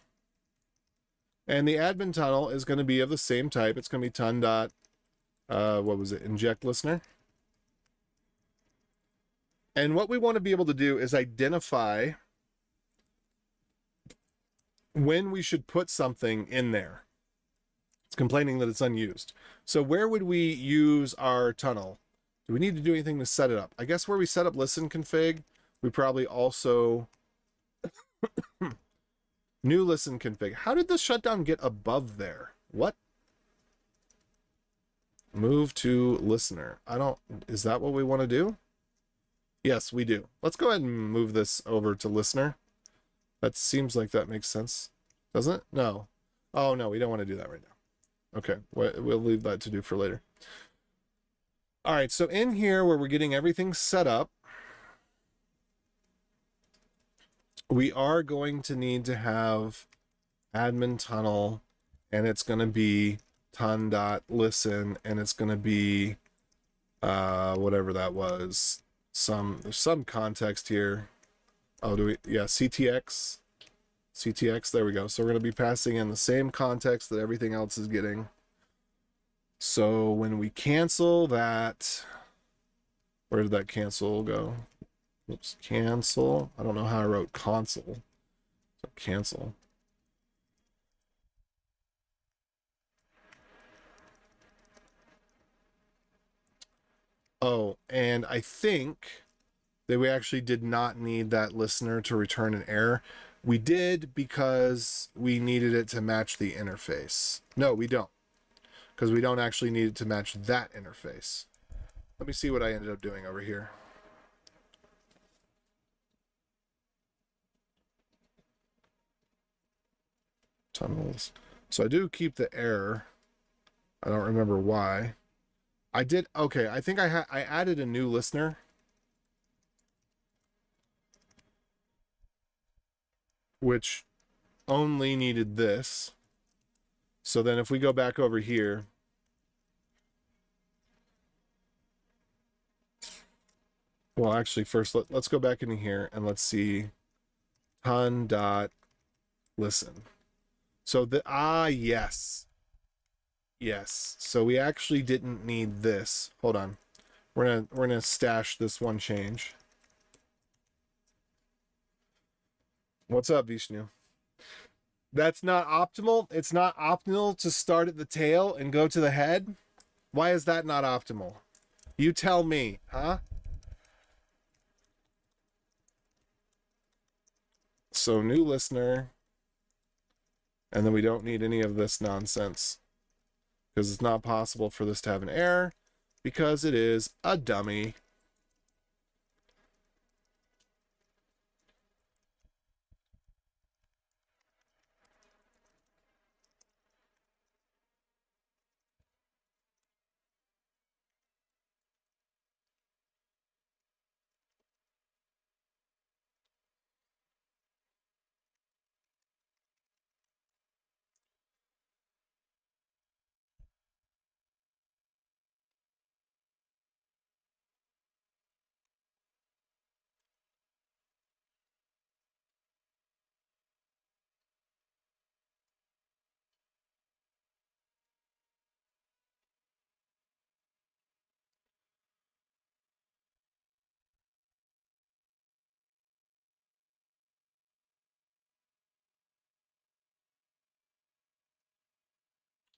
Speaker 1: And the admin tunnel is going to be of the same type. It's going to be ton dot, what was it, inject listener. And what we want to be able to do is identify when we should put something in there. It's complaining that it's unused. So where would we use our tunnel? Do we need to do anything to set it up? I guess where we set up listen config, we probably also... New listen config. How did the shutdown get above there? What? Move to listener. I don't... Is that what we want to do? Yes, we do. Let's go ahead and move this over to listener. That seems like that makes sense. Doesn't it? No. Oh, no, we don't want to do that right now. Okay, we'll leave that to do for later. All right, so in here where we're getting everything set up, we are going to need to have admin tunnel, and it's going to be ton.listen, and it's going to be whatever that was. There's some context here. Oh, yeah, CTX. CTX, there we go. So we're going to be passing in the same context that everything else is getting. So when we cancel that, where did that cancel go? Oops, cancel. I don't know how I wrote console. So cancel. Oh, and I think that we actually did not need that listener to return an error. We did because we needed it to match the interface. No, we don't. Because we don't actually need it to match that interface. Let me see what I ended up doing over here. Tunnels. So I do keep the error. I don't remember why. I did. Okay, I think I added a new listener. Which only needed this. So then if we go back over here, well, actually, first let's go back into here and let's see ton.listen. So yes. Yes. So we actually didn't need this. Hold on. We're gonna stash this one change. What's up, Vishnu? That's not optimal. It's not optimal to start at the tail and go to the head. Why is that not optimal? You tell me, huh? So new listener. And then we don't need any of this nonsense. Because it's not possible for this to have an error. Because it is a dummy.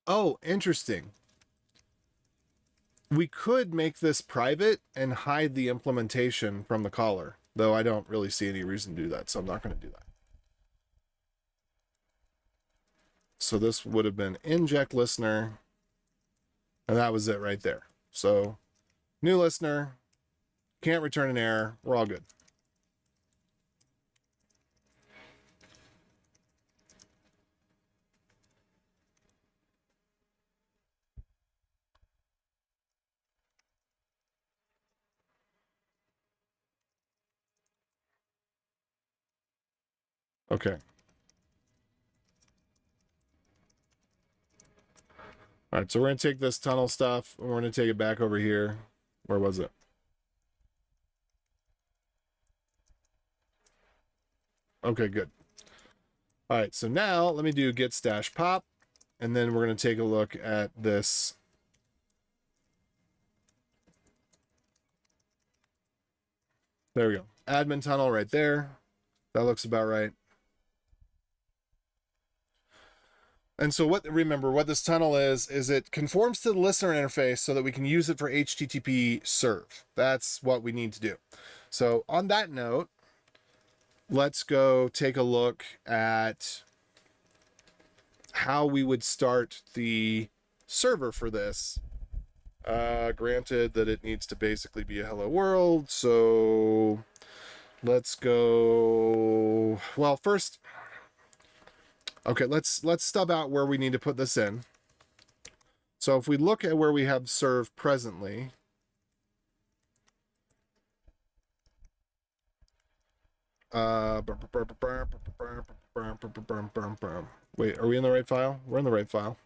Speaker 1: Oh, interesting. We could make this private and hide the implementation from the caller, though I don't really see any reason to do that, so I'm not going to do that. So this would have been inject listener, and that was it right there. So new listener, can't return an error, we're all good. Okay. All right, so we're going to take this tunnel stuff, and we're going to take it back over here. Where was it? Okay, good. All right, so now let me do git stash pop, and then we're going to take a look at this. There we go. Admin tunnel right there. That looks about right. And so remember what this tunnel is it conforms to the listener interface so that we can use it for HTTP serve. That's what we need to do. So on that note, let's go take a look at how we would start the server for this. Granted that it needs to basically be a hello world. So let's go. Well, first, okay, let's stub out where we need to put this in. So if we look at where we have serve presently, wait, are we in the right file? We're in the right file.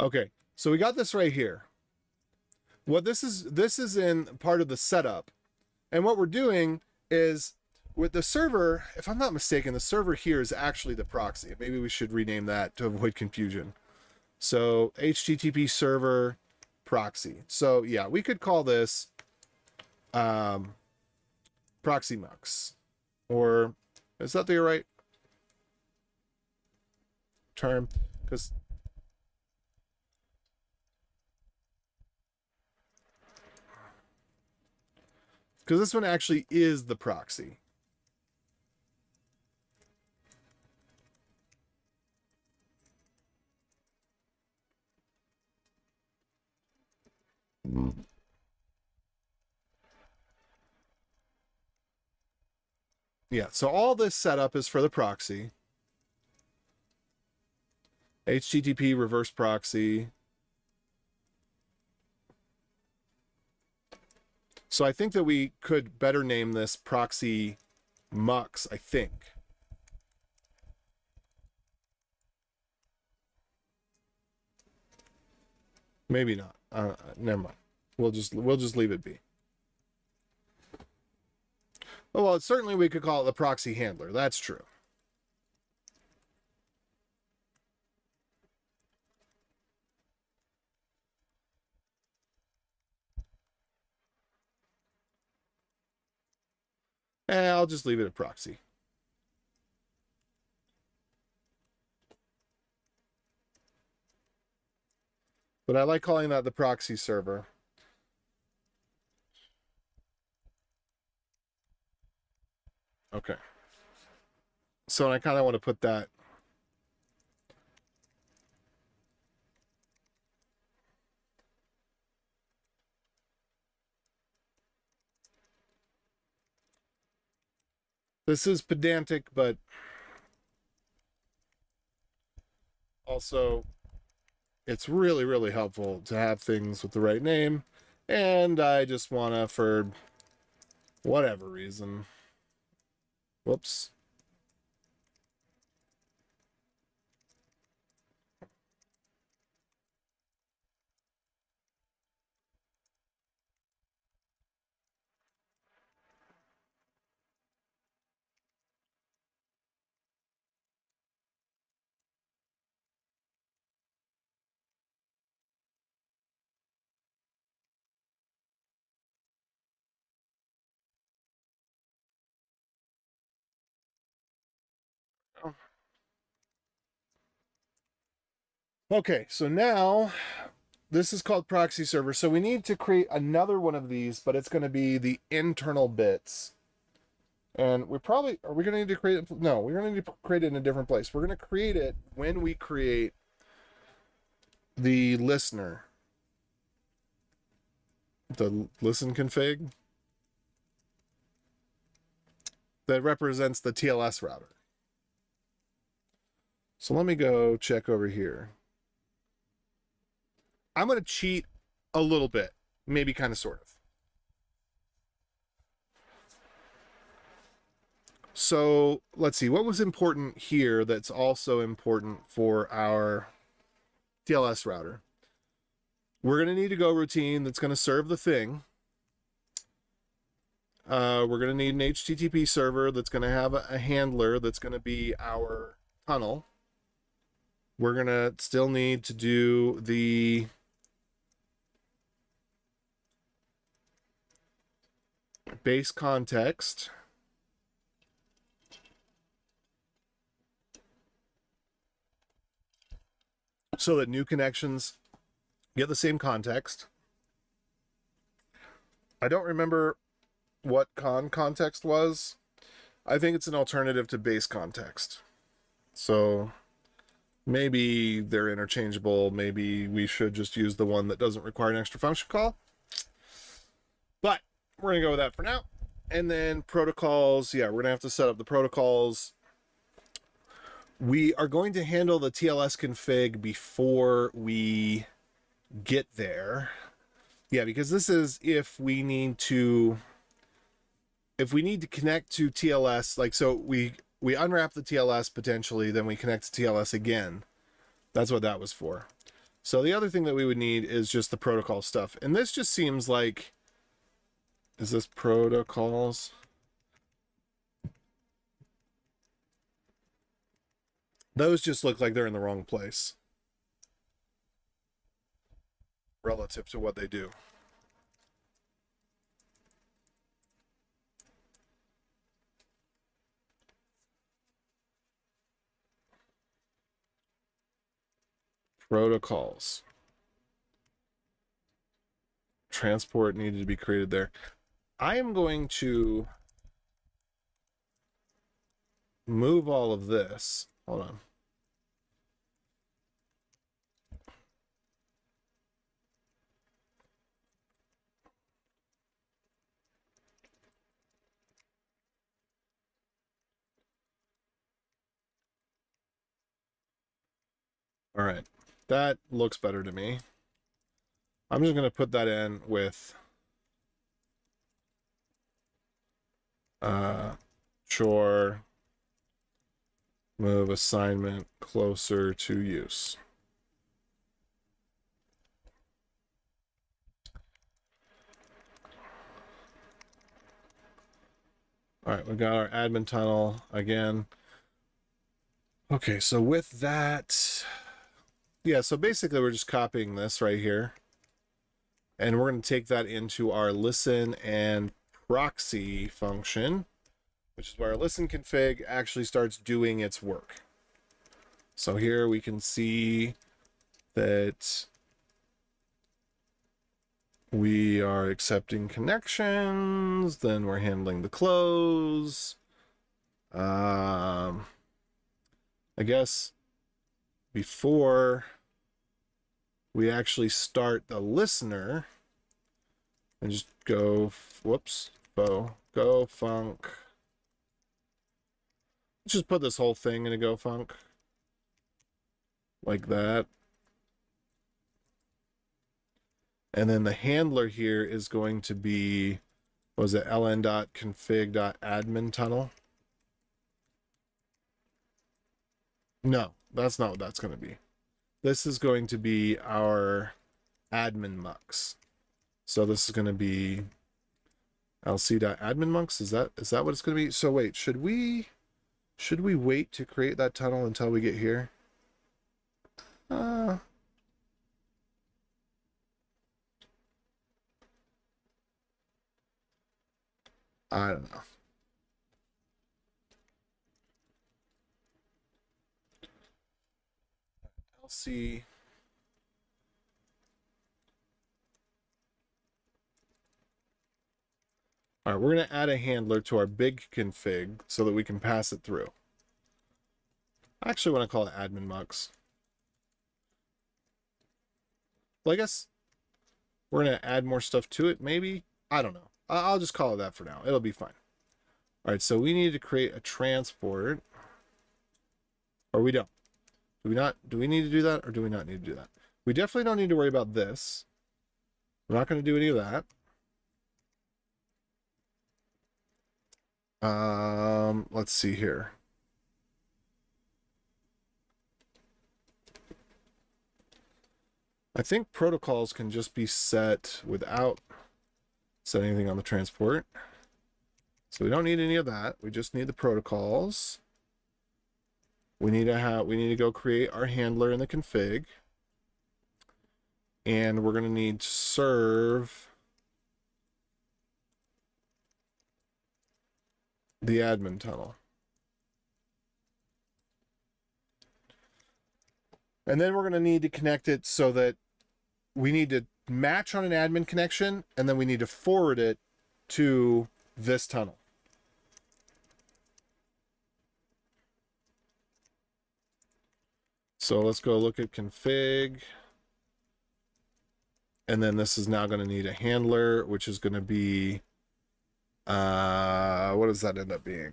Speaker 1: Okay, so we got this right here. What this is in part of the setup. And what we're doing is with the server, if I'm not mistaken, the server here is actually the proxy. Maybe we should rename that to avoid confusion. So HTTP server proxy. So yeah, we could call this proxy mux, or is that the right term? Because this one actually is the proxy. Yeah, so all this setup is for the proxy. HTTP reverse proxy. So I think that we could better name this proxy mux, I think. Maybe not. Never mind. We'll just leave it be. Oh, well, certainly we could call it the proxy handler. That's true. I'll just leave it at proxy. But I like calling that the proxy server. Okay. So I kind of want to put that. This is pedantic, but also it's really, really helpful to have things with the right name. And I just want to, for whatever reason, whoops. Okay, so now this is called proxy server. So we need to create another one of these, but it's going to be the internal bits. And we probably, are we going to need to create it? No, we're going to need to create it in a different place. We're going to create it when we create the listener. The listen config that represents the TLS router. So let me go check over here. I'm going to cheat a little bit, maybe kind of sort of. So let's see, what was important here that's also important for our TLS router? We're going to need a go routine that's going to serve the thing. We're going to need an HTTP server that's going to have a handler that's going to be our tunnel. We're going to still need to do the base context. So that new connections get the same context. I don't remember what Conn context was. I think it's an alternative to base context. So maybe they're interchangeable. Maybe we should just use the one that doesn't require an extra function call. But we're going to go with that for now. And then protocols. Yeah, we're going to have to set up the protocols. We are going to handle the TLS config before we get there. Yeah, because this is if we need to connect to TLS, like, so we unwrap the TLS potentially, then we connect to TLS again. That's what that was for. So the other thing that we would need is just the protocol stuff. And this just seems like, is this protocols? Those just look like they're in the wrong place relative to what they do. Protocols. Transport needed to be created there. I am going to move all of this. Hold on. All right. That looks better to me. I'm just going to put that in with chore move assignment closer to use. All right, we got our admin tunnel again. Okay, so with that, yeah, so basically we're just copying this right here. And we're going to take that into our listen and proxy function, which is where our listen config actually starts doing its work. So here we can see that we are accepting connections, then we're handling the close. I guess before we actually start the listener, and just go, whoops, go func. Let's just put this whole thing in a go func. Like that. And then the handler here is going to be, what was it, ln.config.admin tunnel? No, that's not what that's going to be. This is going to be our admin mux. So this is going to be lc.admin mux. Is that what it's going to be? So wait, should we wait to create that tunnel until we get here? I don't know. LC All right, we're going to add a handler to our big config so that we can pass it through. I actually want to call it admin mux. Well, I guess we're going to add more stuff to it, maybe? I don't know. I'll just call it that for now. It'll be fine. All right, so we need to create a transport. Or we don't. Do we not? Do we need to do that, or do we not need to do that? We definitely don't need to worry about this. We're not going to do any of that. Let's see here. I think protocols can just be set without setting anything on the transport. So we don't need any of that. We just need the protocols. We need to go create our handler in the config. And we're going to need to serve the admin tunnel. And then we're going to need to connect it so that we need to match on an admin connection, and then we need to forward it to this tunnel. So let's go look at config. And then this is now going to need a handler, which is going to be, what does that end up being?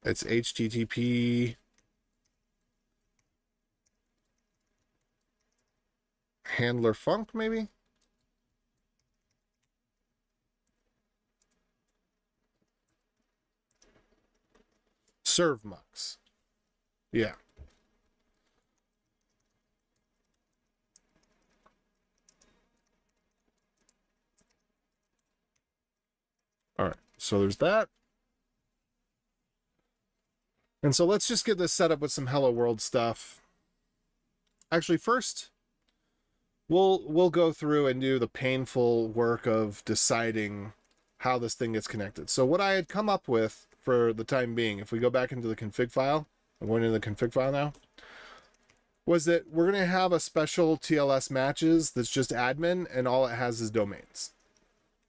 Speaker 1: It's HTTP handler func, maybe? Serve mux. Yeah. All right, so there's that. And so let's just get this set up with some Hello World stuff. Actually, first, we'll go through and do the painful work of deciding how this thing gets connected. So what I had come up with for the time being, if we go back into the config file, I'm going into the config file now, was that we're going to have a special TLS matches that's just admin, and all it has is domains.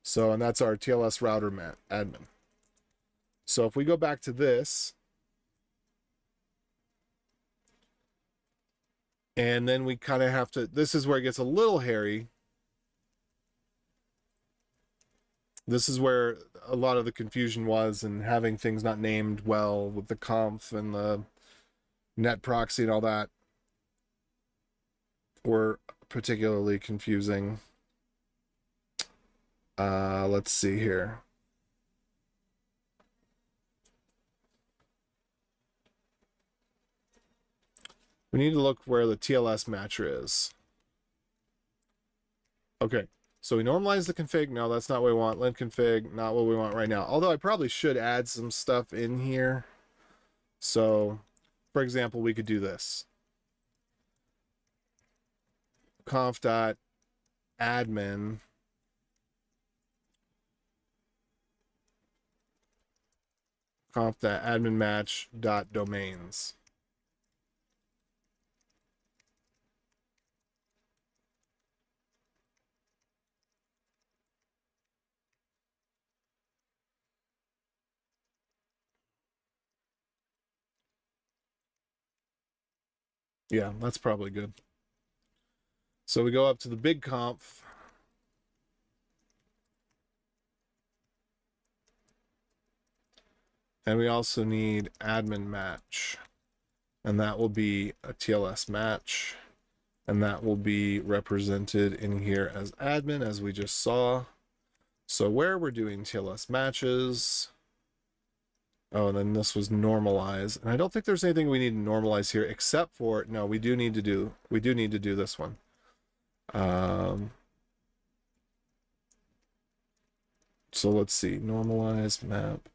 Speaker 1: So, and that's our TLS router admin. So if we go back to this, and then we kind of have to, this is where it gets a little hairy. This is where a lot of the confusion was, and having things not named well with the conf and the net proxy and all that were particularly confusing. Let's see here. We need to look where the TLS matcher is. Okay, so we normalize the config. No, that's not what we want. Lint config, not what we want right now. Although I probably should add some stuff in here. So, for example, we could do this. Conf.admin conf.adminmatch.domains. Yeah, that's probably good. So we go up to the big conf. And we also need admin match. And that will be a TLS match. And that will be represented in here as admin, as we just saw. So where we're doing TLS matches. Oh, and then this was normalize. And I don't think there's anything we need to normalize here except for, no, we do need to do this one. So let's see, normalize map.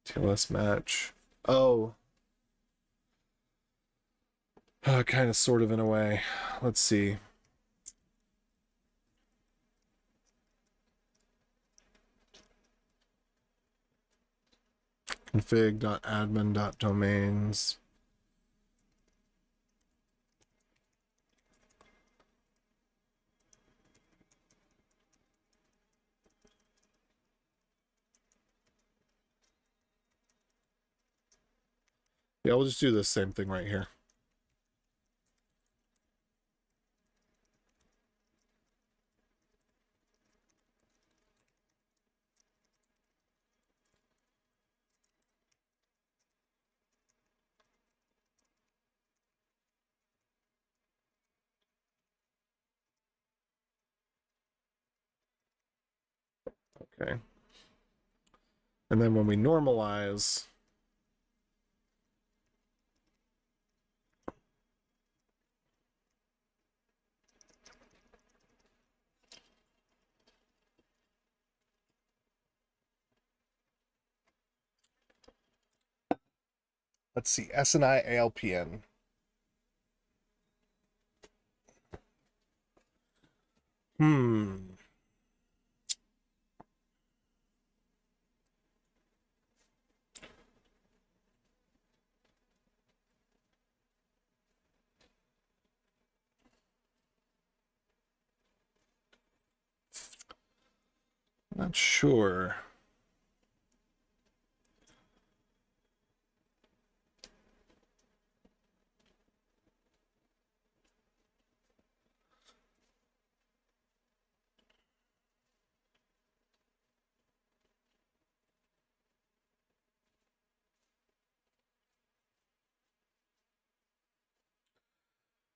Speaker 1: TLS match. Oh. Kind of, sort of, in a way. Let's see. Config.admin.domains. Yeah, we'll just do the same thing right here. Okay. And then when we normalize, let's see, SNI ALPN. Not sure.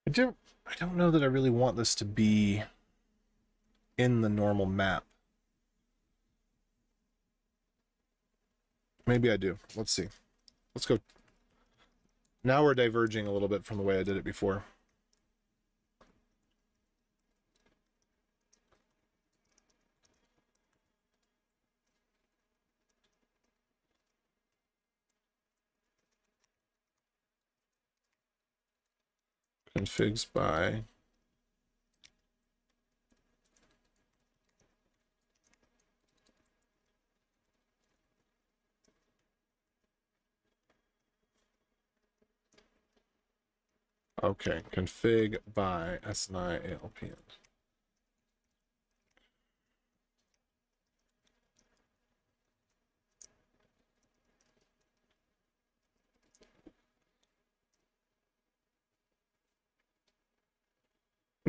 Speaker 1: I don't know that I really want this to be in the normal map. Maybe I do. Let's see. Let's go. Now we're diverging a little bit from the way I did it before. Configs by okay, config by SNI ALPN.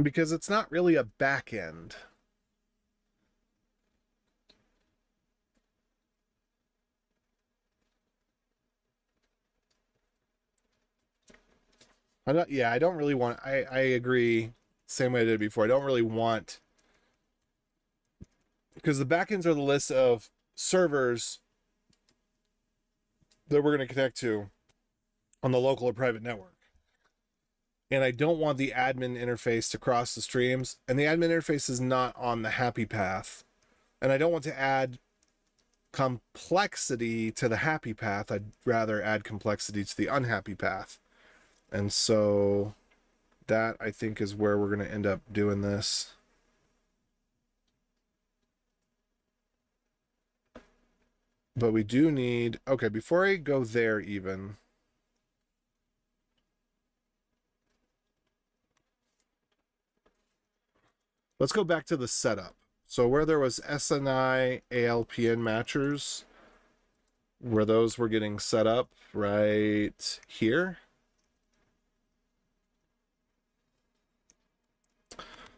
Speaker 1: Because it's not really a backend. I don't really want, I agree, same way I did before. I don't really want, because the backends are the list of servers that we're going to connect to on the local or private network. And I don't want the admin interface to cross the streams. And the admin interface is not on the happy path. And I don't want to add complexity to the happy path. I'd rather add complexity to the unhappy path. And so that, I think, is where we're going to end up doing this. But we do need, okay, before I go there even, let's go back to the setup. So where there was SNI ALPN matchers, where those were getting set up right here.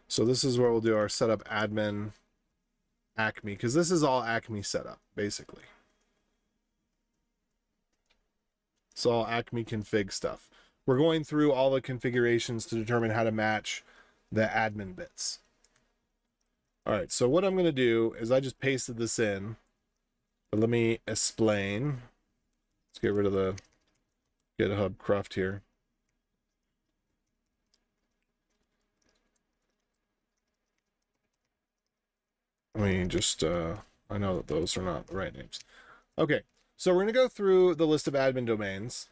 Speaker 1: So this is where we'll do our setup admin Acme, because this is all Acme setup, basically. It's all Acme config stuff. We're going through all the configurations to determine how to match the admin bits. All right, so what I'm going to do is I just pasted this in, but let me explain. Let's get rid of the GitHub cruft here. Let me just, I know that those are not the right names. Okay, so we're going to go through the list of admin domains,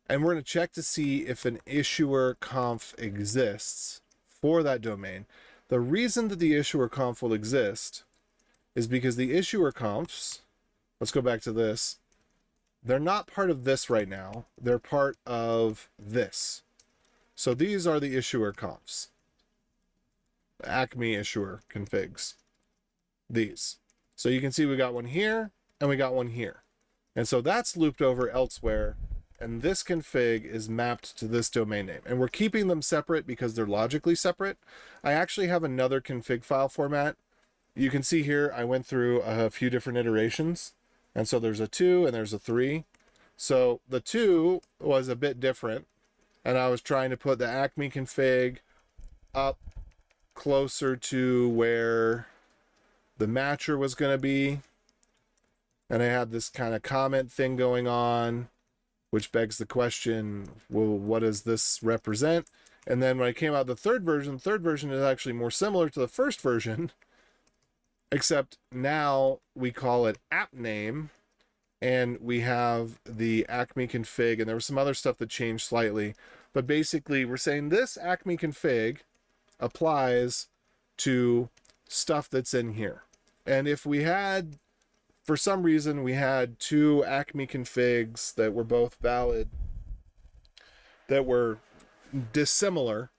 Speaker 1: and we're going to check to see if an issuer conf exists for that domain. The reason that the issuer conf will exist is because the issuer confs, let's go back to this, they're not part of this right now. They're part of this. So these are the issuer confs. The Acme issuer configs. These. So you can see we got one here and we got one here. And so that's looped over elsewhere and this config is mapped to this domain name. And we're keeping them separate because they're logically separate. I actually have another config file format. You can see here I went through a few different iterations. And so there's a 2 and there's a 3. So the 2 was a bit different. And I was trying to put the Acme config up closer to where the matcher was going to be. And I had this kind of comment thing going on, which begs the question, well, what does this represent? And then when I came out the third version is actually more similar to the first version, except now we call it app name, and we have the Acme config, and there was some other stuff that changed slightly. But basically, we're saying this Acme config applies to stuff that's in here. And if we had, for some reason, we had 2 Acme configs that were both valid, that were dissimilar,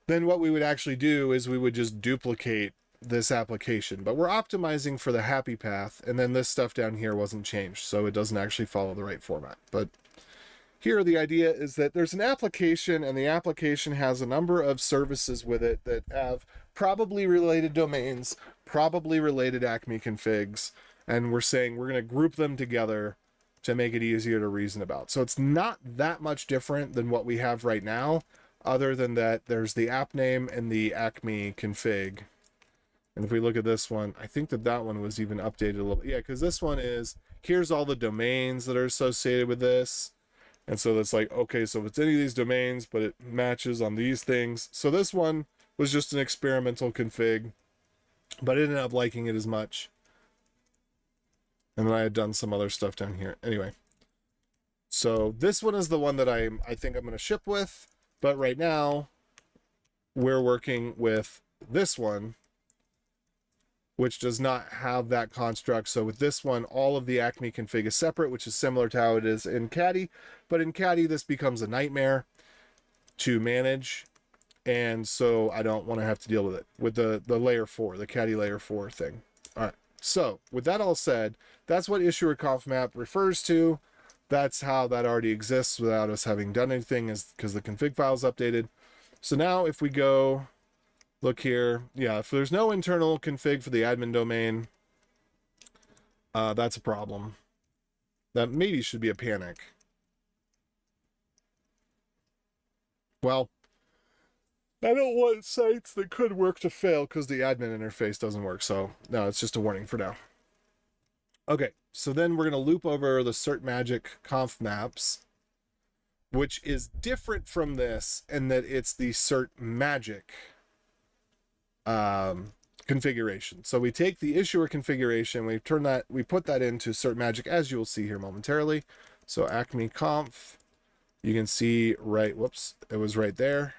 Speaker 1: then what we would actually do is we would just duplicate this application. But we're optimizing for the happy path, and then this stuff down here wasn't changed, so it doesn't actually follow the right format. But here the idea is that there's an application, and the application has a number of services with it that have probably related domains, probably related Acme configs, and we're saying we're going to group them together to make it easier to reason about. So it's not that much different than what we have right now, other than that there's the app name and the Acme config. And if we look at this one, I think that one was even updated a little bit. Yeah, because this one is, here's all the domains that are associated with this. And so that's like, okay, so if it's any of these domains, but it matches on these things. So this one was just an experimental config, but I didn't end up liking it as much. And then I had done some other stuff down here. Anyway, so this one is the one that I think I'm going to ship with. But right now, we're working with this one, which does not have that construct. So with this one, all of the Acme config is separate, which is similar to how it is in Caddy. But in Caddy, this becomes a nightmare to manage. And so I don't want to have to deal with it with the layer 4, the Caddy layer 4 thing. All right. So with that all said, that's what issuer conf map refers to. That's how that already exists without us having done anything, is because the config file is updated. So now if we go look here, yeah, if there's no internal config for the admin domain, that's a problem. That maybe should be a panic. Well, I don't want sites that could work to fail because the admin interface doesn't work. So no, it's just a warning for now. Okay, so then we're going to loop over the cert magic conf maps, which is different from this in that it's the cert magic configuration. So we take the issuer configuration, we put that into cert magic, as you will see here momentarily. So Acme conf, you can see right, whoops, it was right there.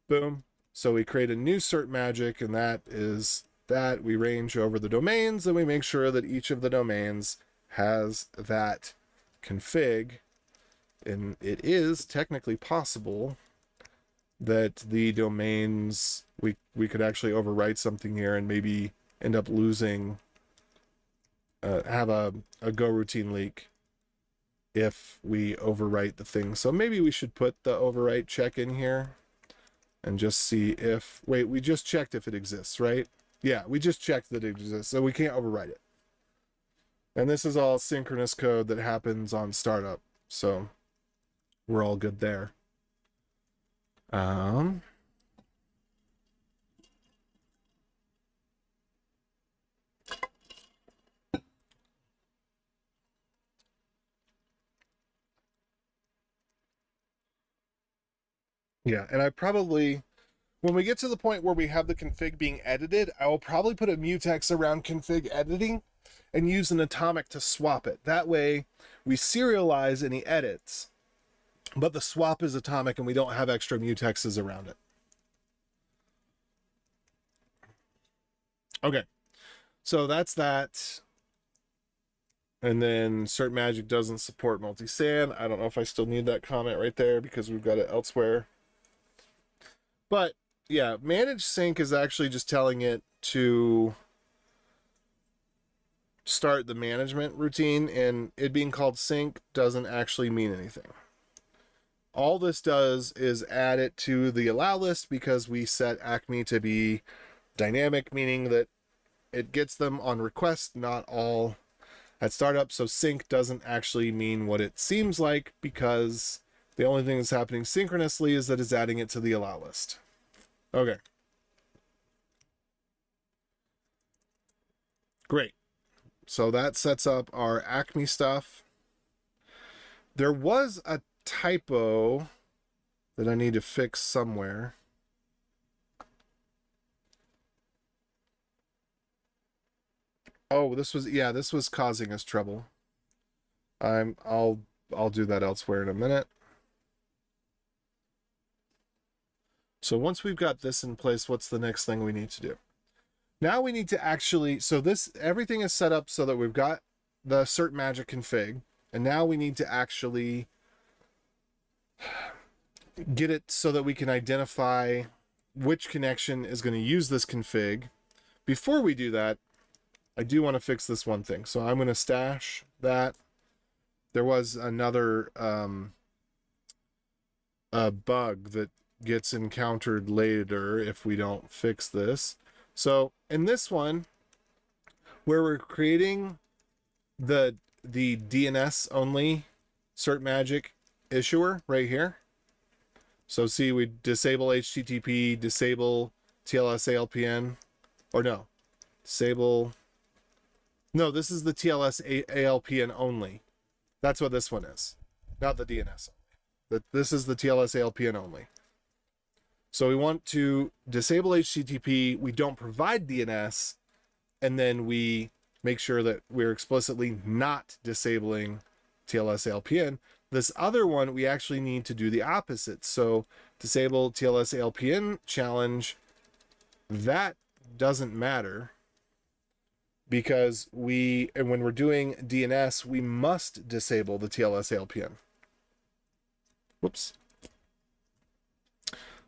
Speaker 1: Boom. So we create a new cert magic, and that is that we range over the domains, and we make sure that each of the domains has that config. And it is technically possible that the domains, we could actually overwrite something here and maybe end up losing, have a go routine leak if we overwrite the thing. So maybe we should put the overwrite check in here and just see if, wait, we just checked if it exists, right? Yeah, we just checked that it exists, so we can't overwrite it. And this is all synchronous code that happens on startup, so we're all good there. Yeah, and I probably, when we get to the point where we have the config being edited, I will probably put a mutex around config editing and use an atomic to swap it. That way we serialize any edits, but the swap is atomic and we don't have extra mutexes around it. Okay, so that's that. And then cert magic doesn't support multi-SAN. I don't know if I still need that comment right there because we've got it elsewhere. But yeah, manage sync is actually just telling it to start the management routine, and it being called sync doesn't actually mean anything. All this does is add it to the allow list because we set Acme to be dynamic, meaning that it gets them on request, not all at startup. So sync doesn't actually mean what it seems like, because the only thing that's happening synchronously is that it's adding it to the allow list. Okay. Great. So that sets up our Acme stuff. There was a typo that I need to fix somewhere. Oh, this was causing us trouble. I'll do that elsewhere in a minute. So once we've got this in place, what's the next thing we need to do? Now we need to actually, so everything is set up so that we've got the cert magic config, and now we need to actually get it so that we can identify which connection is going to use this config. Before we do that, I do want to fix this one thing. So I'm going to stash that. There was another bug that gets encountered later if we don't fix this. So in this one, where we're creating the DNS only cert magic issuer right here. So see, we disable HTTP, disable TLS ALPN, or no, disable. No, this is the TLS ALPN only. That's what this one is, not the DNS only. This is the TLS ALPN only. So we want to disable HTTP, we don't provide DNS, and then we make sure that we're explicitly not disabling TLS ALPN. This other one, we actually need to do the opposite. So disable TLS ALPN challenge, that doesn't matter, because when we're doing DNS, we must disable the TLS ALPN. Whoops.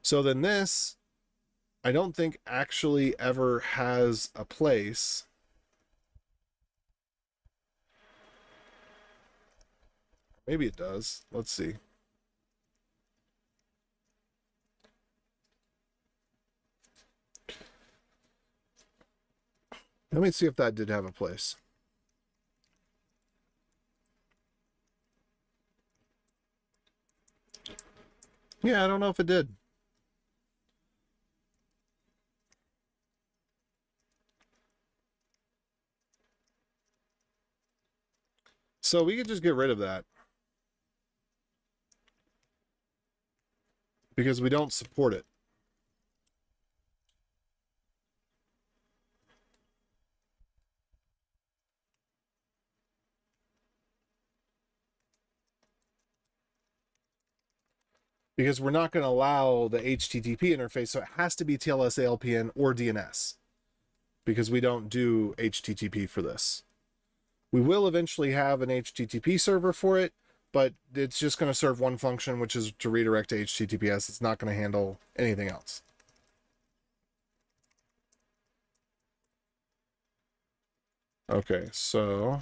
Speaker 1: So then this, I don't think actually ever has a place. Maybe it does. Let's see. Let me see if that did have a place. Yeah, I don't know if it did. So we could just get rid of that, because we don't support it. Because we're not going to allow the HTTP interface, so it has to be TLS ALPN or DNS, because we don't do HTTP for this. We will eventually have an HTTP server for it, but it's just going to serve one function, which is to redirect to HTTPS. It's not going to handle anything else. Okay, so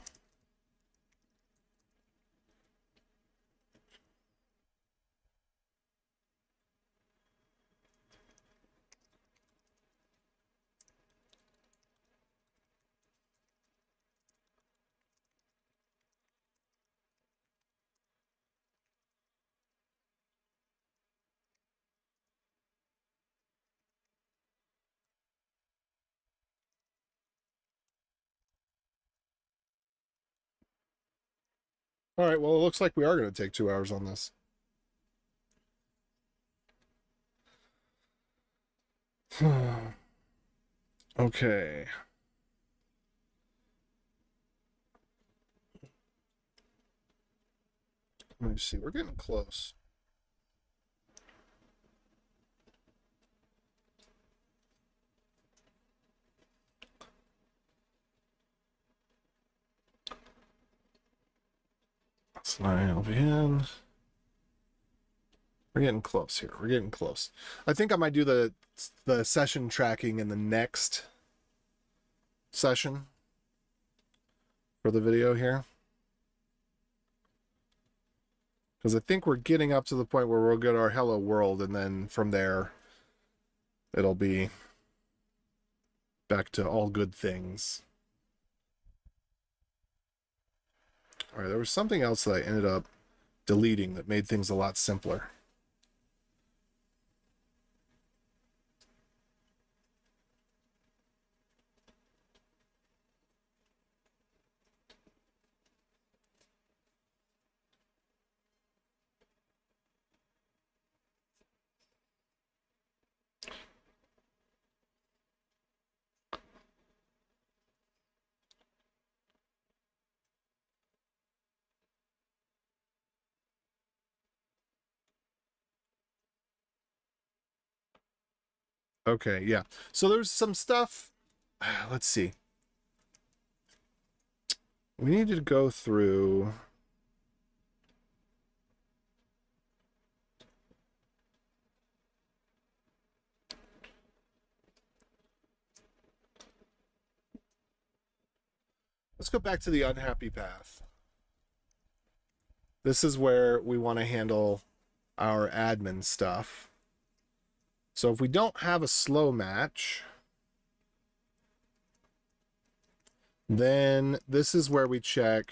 Speaker 1: all right, well, it looks like we are going to take 2 hours on this. Okay. Let me see. We're getting close. Slide LVN. We're getting close here. We're getting close. I think I might do the session tracking in the next session. for the video here. Because I think we're getting up to the point where we'll get our hello world, and then from there, it'll be back to all good things. All right, there was something else that I ended up deleting that made things a lot simpler. Okay, yeah. So there's some stuff. Let's see. We need to go through. Let's go back to the unhappy path. This is where we want to handle our admin stuff. So if we don't have a slow match, then this is where we check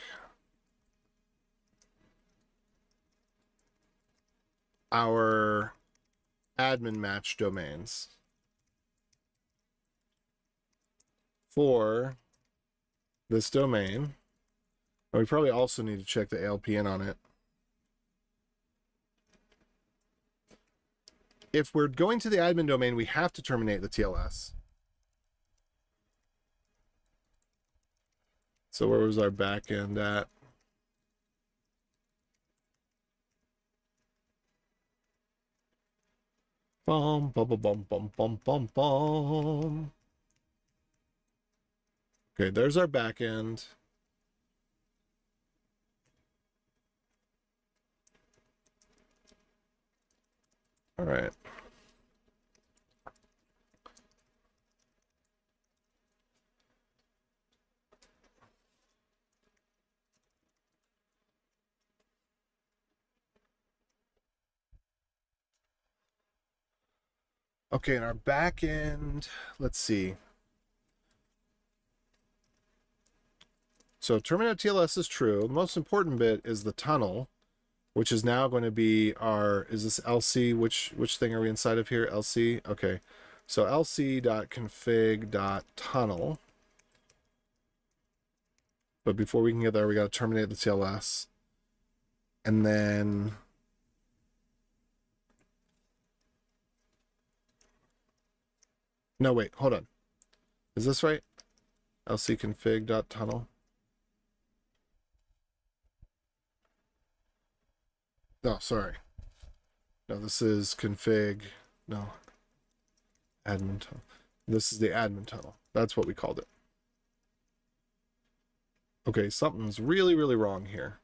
Speaker 1: our admin match domains for this domain. And we probably also need to check the ALPN on it. If we're going to the admin domain, we have to terminate the TLS. So where was our backend at? Bum, bum, bum, bum, bum, bum, bum, bum. Okay, there's our backend. All right. Okay, in our backend, let's see. So terminate TLS is true. The most important bit is the tunnel, which is now going to be our, is this LC? Which thing are we inside of here? LC? Okay. So lc.config.tunnel. But before we can get there, we got to terminate the TLS. And then no, wait, hold on. Is this right? lcconfig.tunnel. No, sorry. No, this is config. No. Admin tunnel. This is the admin tunnel. That's what we called it. Okay, something's really, really wrong here.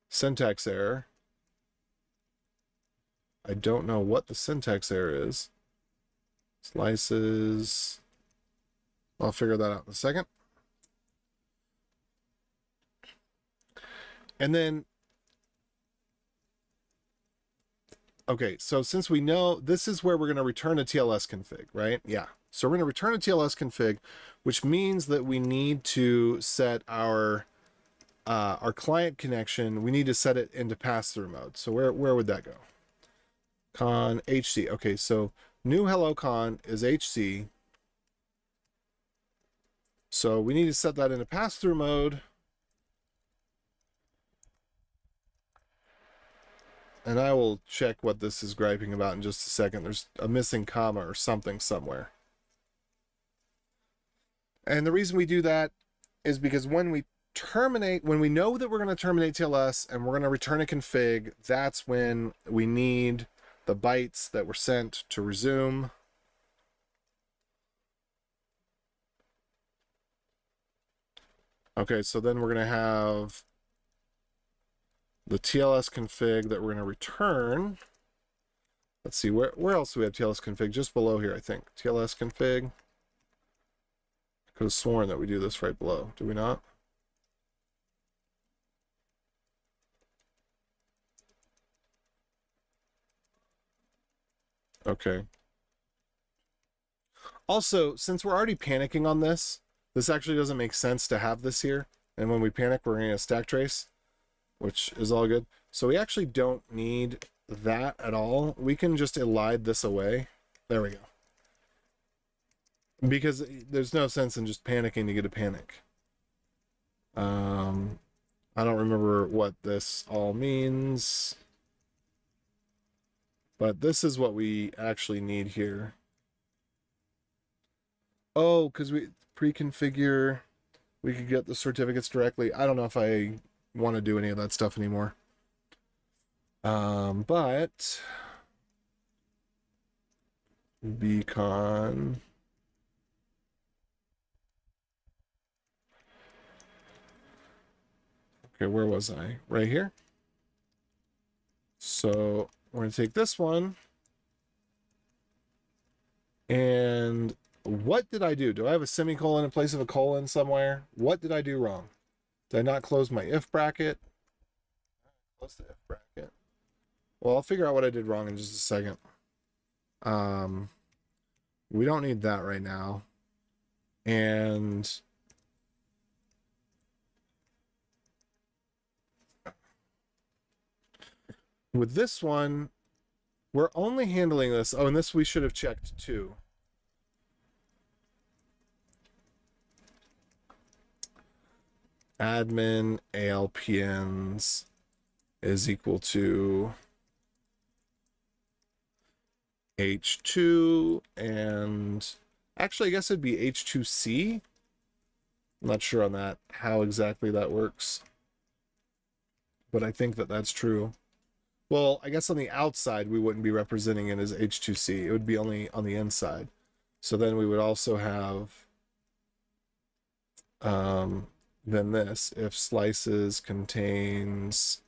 Speaker 1: Syntax error. I don't know what the syntax error is. Slices. I'll figure that out in a second. And then, okay, so since we know this is where we're going to return a TLS config, right? Yeah. So we're going to return a TLS config, which means that we need to set our client connection. We need to set it into pass-through mode. So where would that go? Conn HC. Okay, so new hello Conn is HC. So we need to set that into pass-through mode. And I will check what this is griping about in just a second. There's a missing comma or something somewhere. And the reason we do that is because when we terminate, when we know that we're going to terminate TLS and we're going to return a config, that's when we need the bytes that were sent to resume. Okay, so then we're going to have the TLS config that we're going to return. Let's see, where else do we have TLS config? Just below here, I think. TLS config. Could have sworn that we do this right below. Do we not? Okay. Also, since we're already panicking on this, this actually doesn't make sense to have this here. And when we panic, we're going to stack trace, which is all good. So we actually don't need that at all. We can just elide this away. There we go. Because there's no sense in just panicking to get a panic. I don't remember what this all means. But this is what we actually need here. Oh, because we pre-configure, we could get the certificates directly. I don't know if I want to do any of that stuff anymore. But beacon. Okay, where was I? Right here. So we're going to take this one. And what did I do? Do I have a semicolon in place of a colon somewhere? What did I do wrong? Did I not close my if bracket? Close the if bracket. Well, I'll figure out what I did wrong in just a second. We don't need that right now. And with this one, we're only handling this. Oh, and this we should have checked too. Admin ALPNs is equal to H2 and actually I guess it'd be H2C. I'm not sure on that, how exactly that works. But I think that that's true. Well, I guess on the outside, we wouldn't be representing it as H2C. It would be only on the inside. So then we would also have then this, if slices contains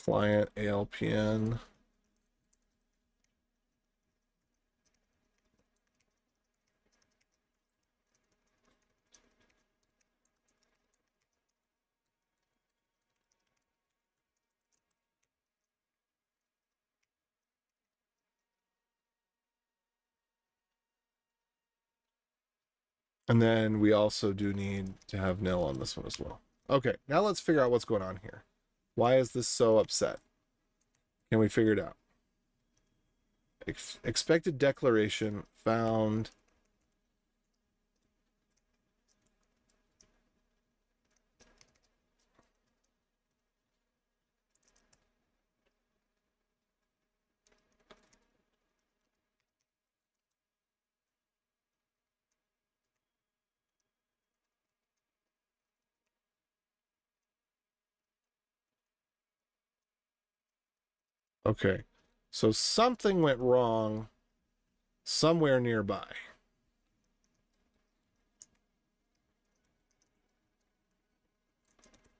Speaker 1: client ALPN. And then we also do need to have nil on this one as well. Okay, now let's figure out what's going on here. Why is this so upset? Can we figure it out? Expected declaration found. Okay, so something went wrong somewhere nearby.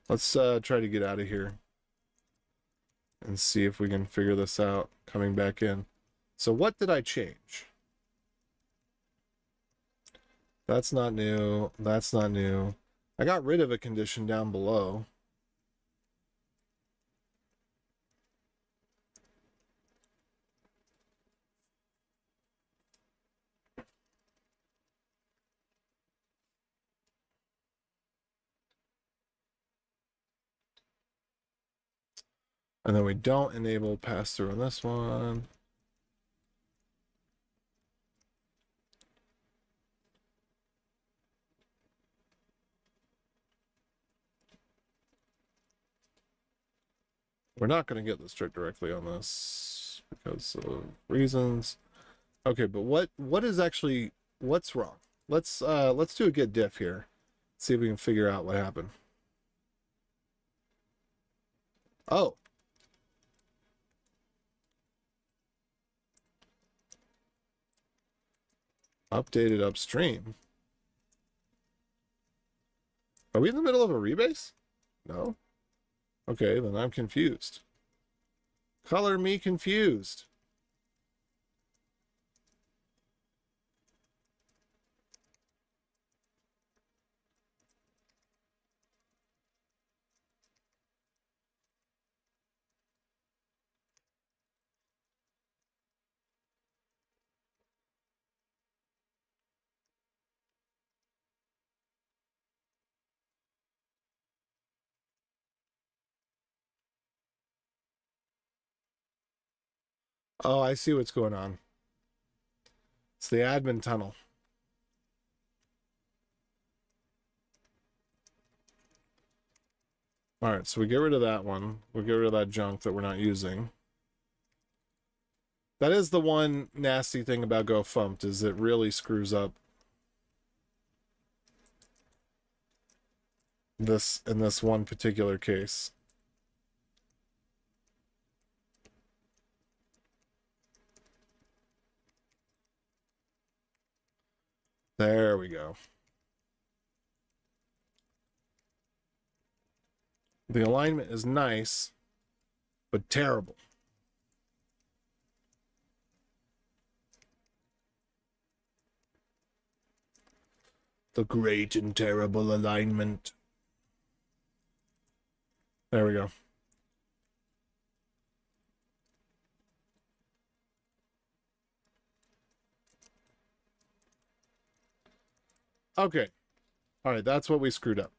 Speaker 1: Let's try to get out of here and see if we can figure this out coming back in. So what did I change? That's not new. That's not new. I got rid of a condition down below. And then we don't enable pass-through on this one. We're not going to get the strict directly on this because of reasons. Okay, but what is actually, what's wrong? Let's do a get diff here. See if we can figure out what happened. Oh. Updated upstream. Are we in the middle of a rebase? No. Okay, then I'm confused. Color me confused. Oh, I see what's going on. It's the admin tunnel. All right, so we get rid of that one. We'll get rid of that junk that we're not using. That is the one nasty thing about Go Fumped, is it really screws up this in this one particular case. There we go. The alignment is nice, but terrible. The great and terrible alignment. There we go. Okay. All right, that's what we screwed up.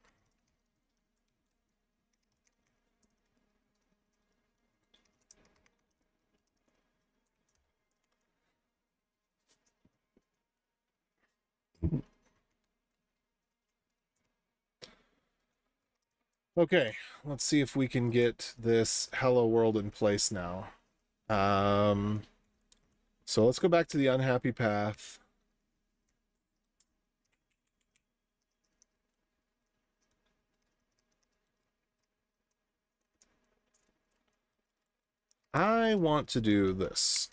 Speaker 1: Okay, let's see if we can get this hello world in place now. So let's go back to the unhappy path. I want to do this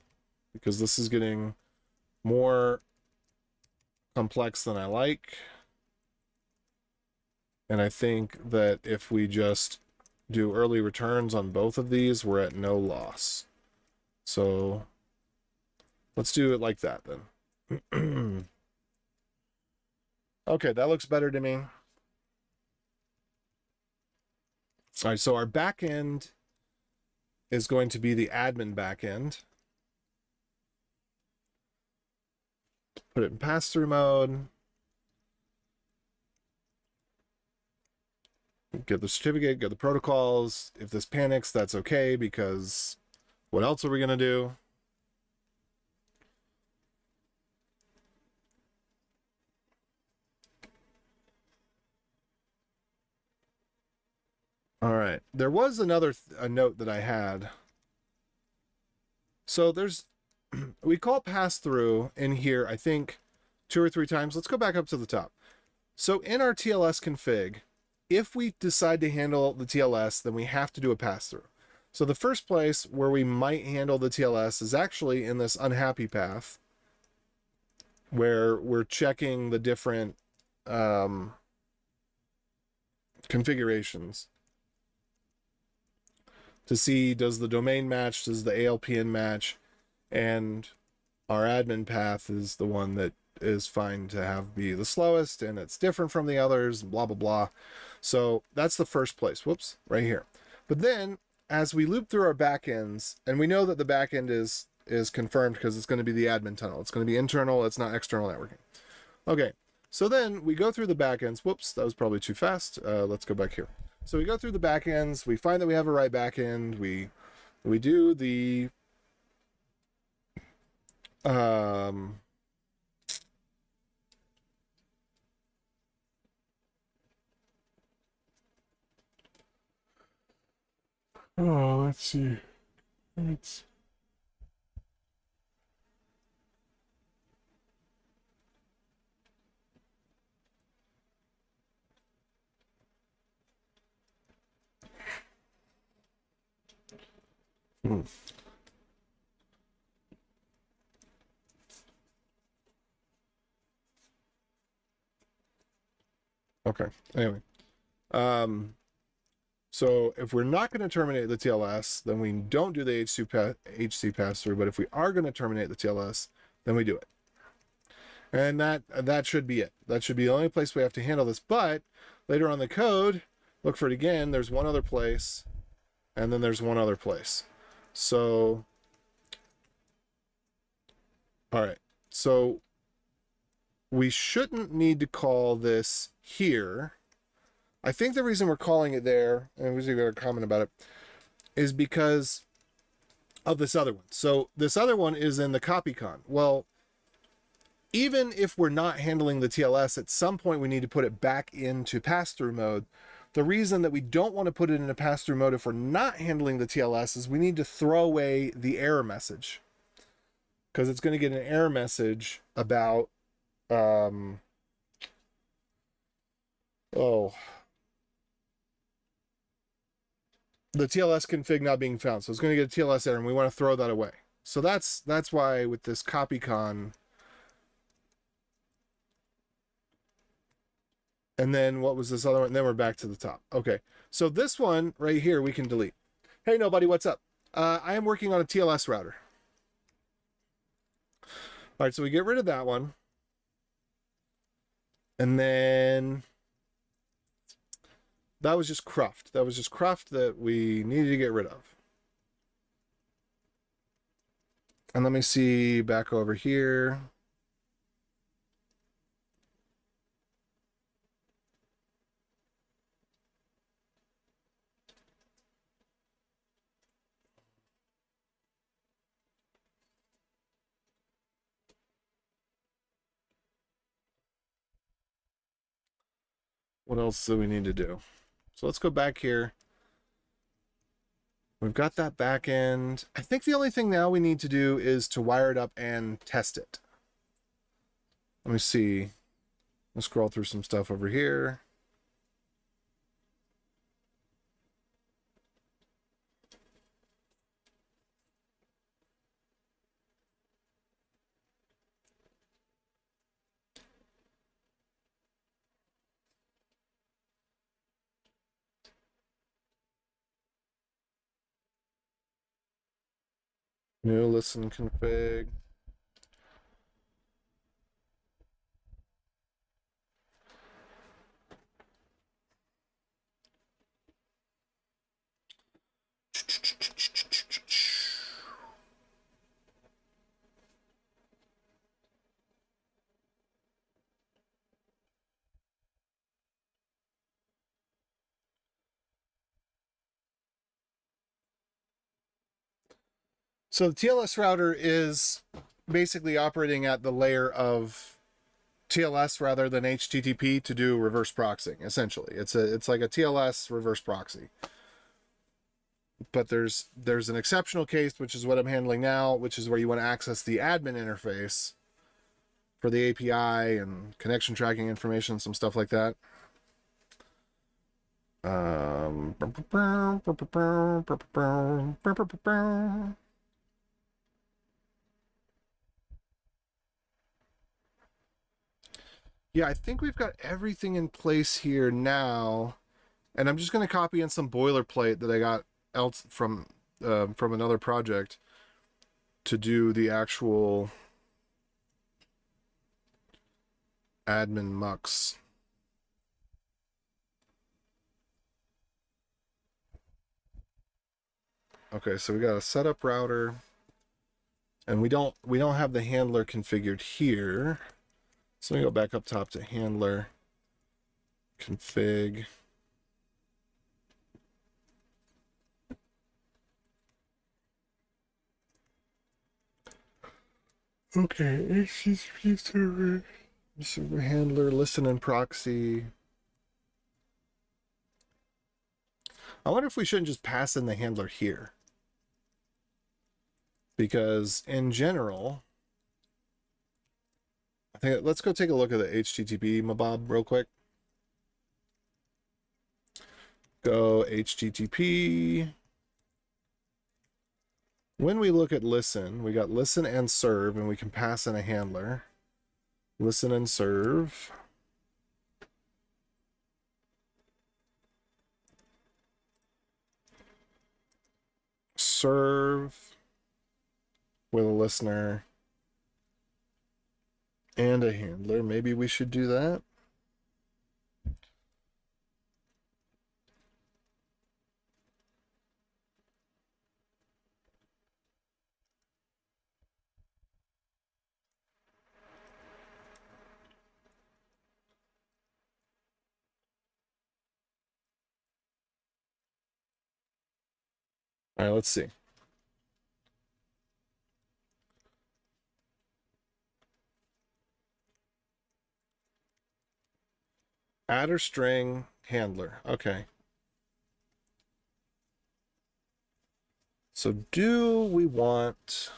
Speaker 1: because this is getting more complex than I like. And I think that if we just do early returns on both of these, we're at no loss. So let's do it like that then. Okay, that looks better to me. All right, so our back end is going to be the admin back end. Put it in pass-through mode. Get the certificate, get the protocols. If this panics, that's okay, because what else are we going to do? All right. There was another a note that I had. So there's, we call pass-through in here, I think, 2 or 3 times. Let's go back up to the top. So in our TLS config, if we decide to handle the TLS, then we have to do a pass-through. So the first place where we might handle the TLS is actually in this unhappy path, where we're checking the different configurations to see, does the domain match, does the ALPN match, and our admin path is the one that is fine to have be the slowest, and it's different from the others, blah, blah, blah. So that's the first place. Whoops, right here. But then as we loop through our backends, and we know that the backend is confirmed because it's going to be the admin tunnel. It's going to be internal. It's not external networking. Okay. So then we go through the backends. Whoops, that was probably too fast. Let's go back here. So we go through the backends. We find that we have a right backend. We do the oh, let's see. It's okay. Anyway, So if we're not going to terminate the TLS, then we don't do the HC pass-through. But if we are going to terminate the TLS, then we do it. And that should be it. That should be the only place we have to handle this. But later on in the code, look for it again. There's one other place, and then there's one other place. So, all right. So we shouldn't need to call this here. I think the reason we're calling it there, and we got a comment about it, is because of this other one. So this other one is in the copy Conn. Well, even if we're not handling the TLS, at some point we need to put it back into pass-through mode. The reason that we don't want to put it in a pass-through mode if we're not handling the TLS is we need to throw away the error message. Because it's going to get an error message about, the TLS config not being found. So it's going to get a TLS error, and we want to throw that away. So that's why with this copy Conn. And then what was this other one? And then we're back to the top. Okay. So this one right here, we can delete. Hey, nobody, what's up? I am working on a TLS router. All right. So we get rid of that one. And then that was just cruft. That was just cruft that we needed to get rid of. And let me see back over here. What else do we need to do? So let's go back here. We've got that back end. I think the only thing now we need to do is to wire it up and test it. Let me see. Let's scroll through some stuff over here. New listen config. So the TLS router is basically operating at the layer of TLS rather than HTTP to do reverse proxying. Essentially, it's like a TLS reverse proxy. But there's an exceptional case, which is what I'm handling now, which is where you want to access the admin interface for the API and connection tracking information, some stuff like that. Yeah, I think we've got everything in place here now. And I'm just going to copy in some boilerplate that I got else from another project to do the actual admin mux. Okay, so we got a setup router, and we don't have the handler configured here. So let me go back up top to handler config. Okay, HTTP server handler, listen and proxy. I wonder if we shouldn't just pass in the handler here. Because in general, I think let's go take a look at the HTTP mabob real quick. Go HTTP. When we look at listen, we got listen and serve, and we can pass in a handler. Listen and serve. serve with a listener and a handler. Maybe we should do that. All right, let's see. Adder string handler. Okay. So do we want...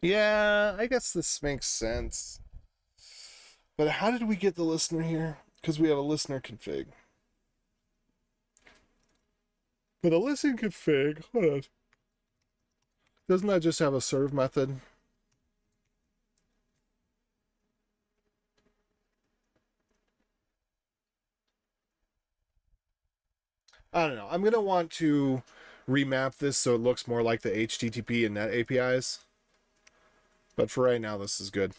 Speaker 1: Yeah, I guess this makes sense. But how did we get the listener here? Because we have a listener config. But a listen config, hold on. Doesn't that just have a serve method? I don't know. I'm going to want to remap this so it looks more like the HTTP and NET APIs. But for right now, this is good.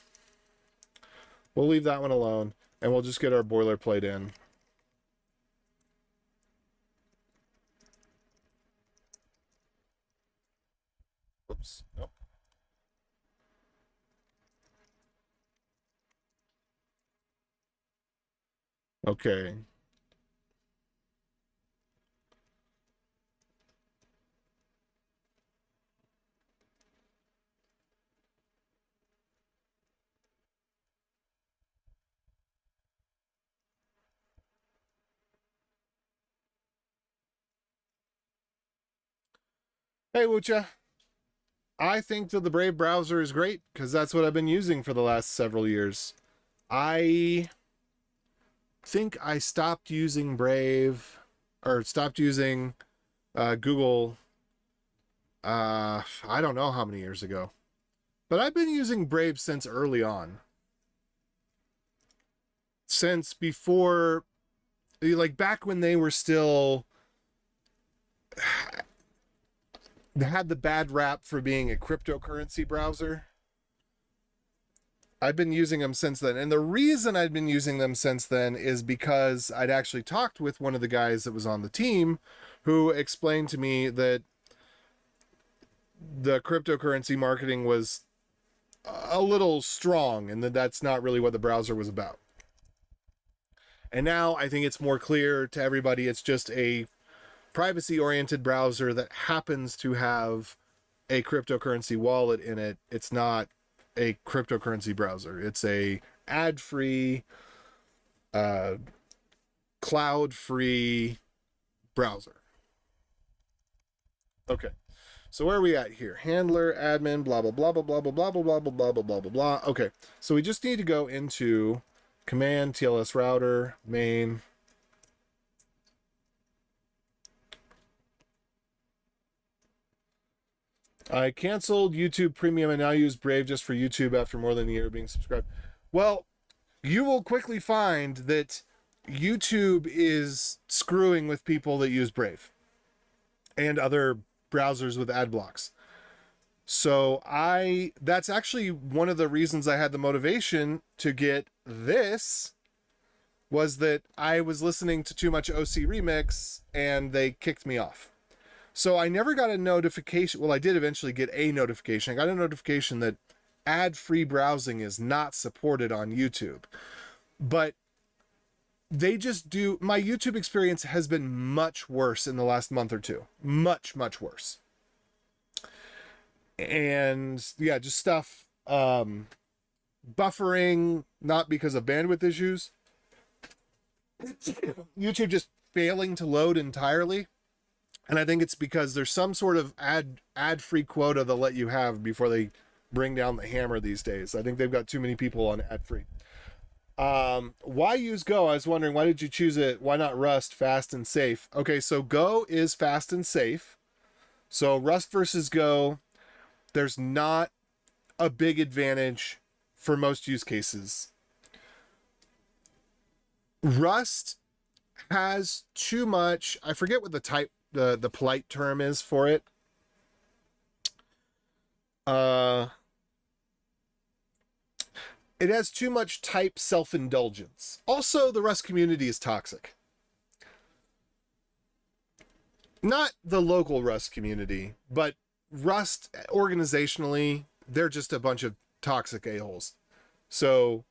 Speaker 1: We'll leave that one alone, and we'll just get our boilerplate in. Oops. Nope. Okay. Hey, Wucha. I think that the Brave browser is great because that's what I've been using for the last several years. I think I stopped using Brave or stopped using Google. I don't know how many years ago, but I've been using Brave since early on. Since before, like back when they were still had the bad rap for being a cryptocurrency browser. I've been using them since then. And the reason I'd been using them since then is because I'd actually talked with one of the guys that was on the team who explained to me that the cryptocurrency marketing was a little strong and that that's not really what the browser was about. And now I think it's more clear to everybody it's just a privacy-oriented browser that happens to have a cryptocurrency wallet in it. It's not a cryptocurrency browser. It's a ad-free, cloud-free browser. Okay. So where are we at here? Handler, admin, blah, blah, blah, blah, blah, blah, blah, blah, blah, blah, blah, blah, blah, blah, blah. Okay. So we just need to go into command, TLS router, main. I canceled YouTube Premium and now use Brave just for YouTube after more than a year of being subscribed. Well, you will quickly find that YouTube is screwing with people that use Brave and other browsers with ad blocks. So that's actually one of the reasons I had the motivation to get this was that I was listening to too much OC Remix and they kicked me off. So I never got a notification. Well, I did eventually get a notification. I got a notification that ad-free browsing is not supported on YouTube. But they just do. My YouTube experience has been much worse in the last month or two. Much, much worse. And yeah, just stuff. Buffering, not because of bandwidth issues. YouTube just failing to load entirely. And I think it's because there's some sort of ad-free quota they'll let you have before they bring down the hammer these days. I think they've got too many people on ad-free. Why use Go? I was wondering, why did you choose it? Why not Rust, fast and safe? Okay, so Go is fast and safe. So Rust versus Go, there's not a big advantage for most use cases. Rust has too much, I forget what the polite term is for it. Uh it has too much type self-indulgence. Also, the Rust community is toxic. Not the local Rust community, but Rust organizationally, they're just a bunch of toxic a-holes. So,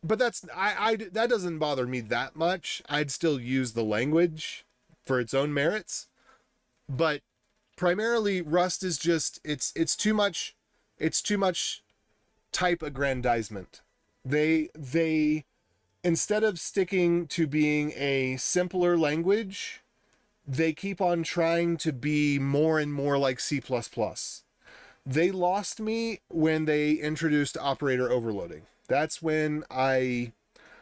Speaker 1: but that doesn't bother me that much. I'd still use the language for its own merits, but primarily Rust is just it's too much, it's too much type aggrandizement. They instead of sticking to being a simpler language, they keep on trying to be more and more like C++. They lost me when they introduced operator overloading. That's when I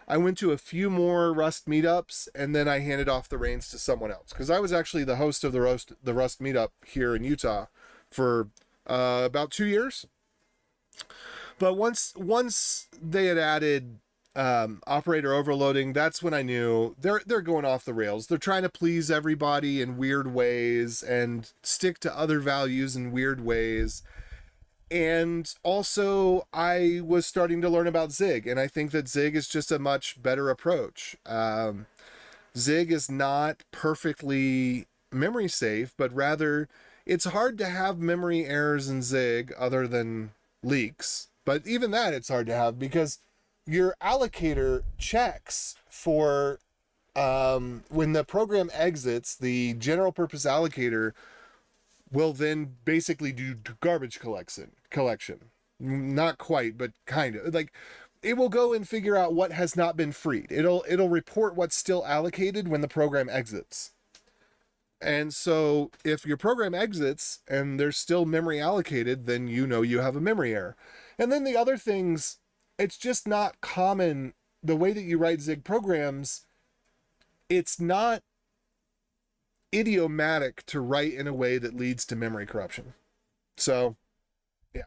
Speaker 1: went to a few more Rust meetups, and then I handed off the reins to someone else, because I was actually the host of the Rust meetup here in Utah for about 2 years. But once they had added operator overloading, that's when I knew they're going off the rails. They're trying to please everybody in weird ways and stick to other values in weird ways. And also, I was starting to learn about Zig, and I think that Zig is just a much better approach. Zig is not perfectly memory safe, but rather it's hard to have memory errors in Zig other than leaks. But even that, it's hard to have because your allocator checks for when the program exits, the general purpose allocator will then basically do garbage collection. Not quite, but kind of. Like, it will go and figure out what has not been freed. It'll report what's still allocated when the program exits. And so if your program exits and there's still memory allocated, then you know you have a memory error. And then the other things, it's just not common. The way that you write Zig programs, it's not idiomatic to write in a way that leads to memory corruption. So, yeah.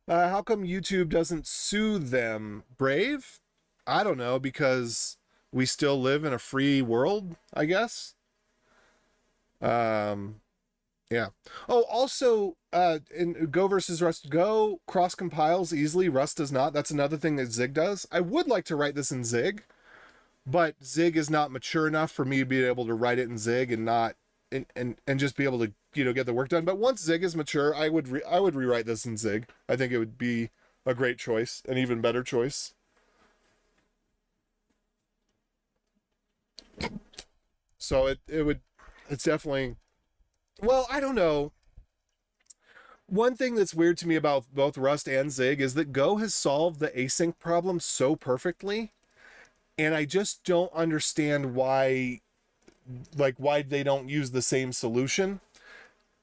Speaker 1: How come YouTube doesn't sue them? Brave? I don't know, because we still live in a free world, I guess. Yeah. Oh, also, in Go versus Rust, Go cross compiles easily. Rust does not. That's another thing that Zig does. I would like to write this in Zig, but Zig is not mature enough for me to be able to write it in Zig and not and just be able to get the work done. But once Zig is mature, I would rewrite this in Zig. I think it would be a great choice, an even better choice. So it's definitely, well, I don't know. One thing that's weird to me about both Rust and Zig is that Go has solved the async problem so perfectly, and I just don't understand why they don't use the same solution.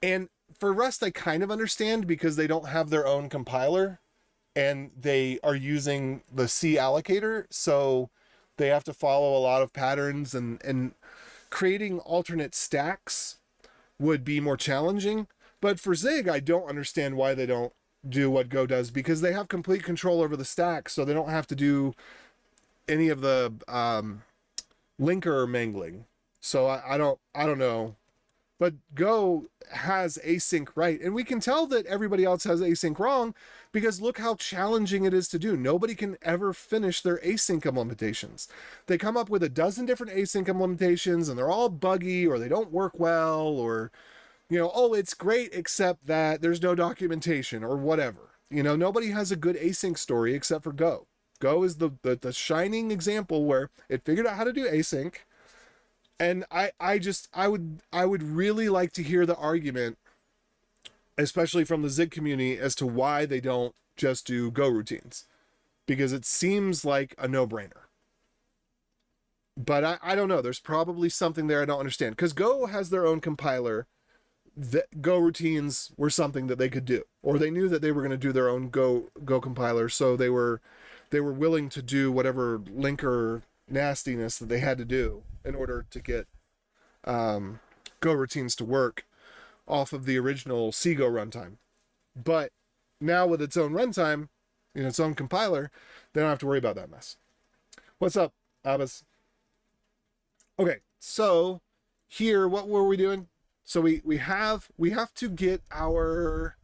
Speaker 1: And for Rust, I kind of understand, because they don't have their own compiler and they are using the C allocator, so they have to follow a lot of patterns, and creating alternate stacks would be more challenging. But for Zig, I don't understand why they don't do what Go does, because they have complete control over the stack, so they don't have to do any of the linker mangling. So I don't know. But Go has async right, and we can tell that everybody else has async wrong, because look how challenging it is to do. Nobody can ever finish their async implementations. They come up with a dozen different async implementations, and they're all buggy, or they don't work well, or oh, it's great except that there's no documentation or whatever. Nobody has a good async story except for Go. Go is the shining example where it figured out how to do async. And I would really like to hear the argument, especially from the Zig community, as to why they don't just do Go routines, because it seems like a no-brainer. But I don't know. There's probably something there I don't understand, because Go has their own compiler. That Go routines were something that they could do, or they knew that they were going to do their own Go compiler, so they were willing to do whatever linker nastiness that they had to do in order to get Go routines to work off of the original C Go runtime. But now with its own runtime, in its own compiler, they don't have to worry about that mess. What's up, Abbas? Okay, so here, what were we doing? So we have to get our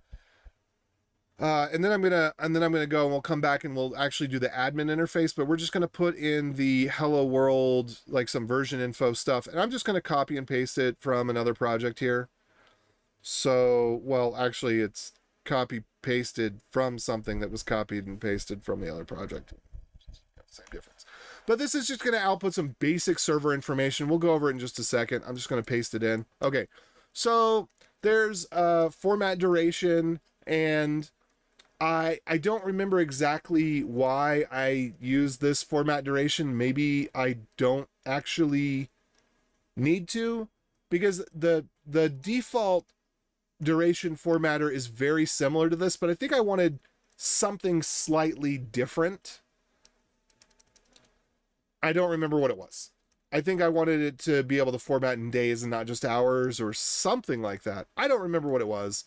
Speaker 1: and then I'm gonna go and we'll come back and we'll actually do the admin interface, but we're just gonna put in the hello world, like some version info stuff, and I'm just gonna copy and paste it from another project here. So, well, actually it's copy pasted from something that was copied and pasted from the other project. Same difference. But this is just going to output some basic server information. We'll go over it in just a second. I'm just going to paste it in. Okay, so there's format duration, and I don't remember exactly why I use this format duration. Maybe I don't actually need to, because the default duration formatter is very similar to this, but I think I wanted something slightly different. I don't remember what it was. I think I wanted it to be able to format in days and not just hours or something like that. I don't remember what it was.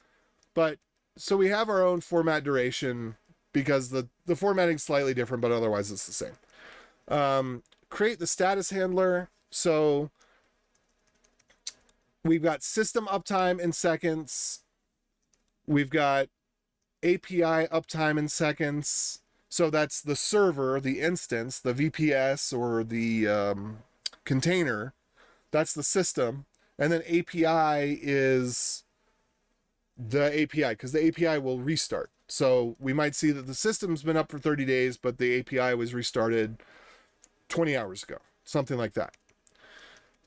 Speaker 1: But so we have our own format duration because the formatting's slightly different, but otherwise it's the same. Create the status handler. So we've got system uptime in seconds. We've got API uptime in seconds. So that's the server, the instance, the VPS or the container. That's the system. And then API is the API, because the API will restart. So we might see that the system's been up for 30 days, but the API was restarted 20 hours ago, something like that.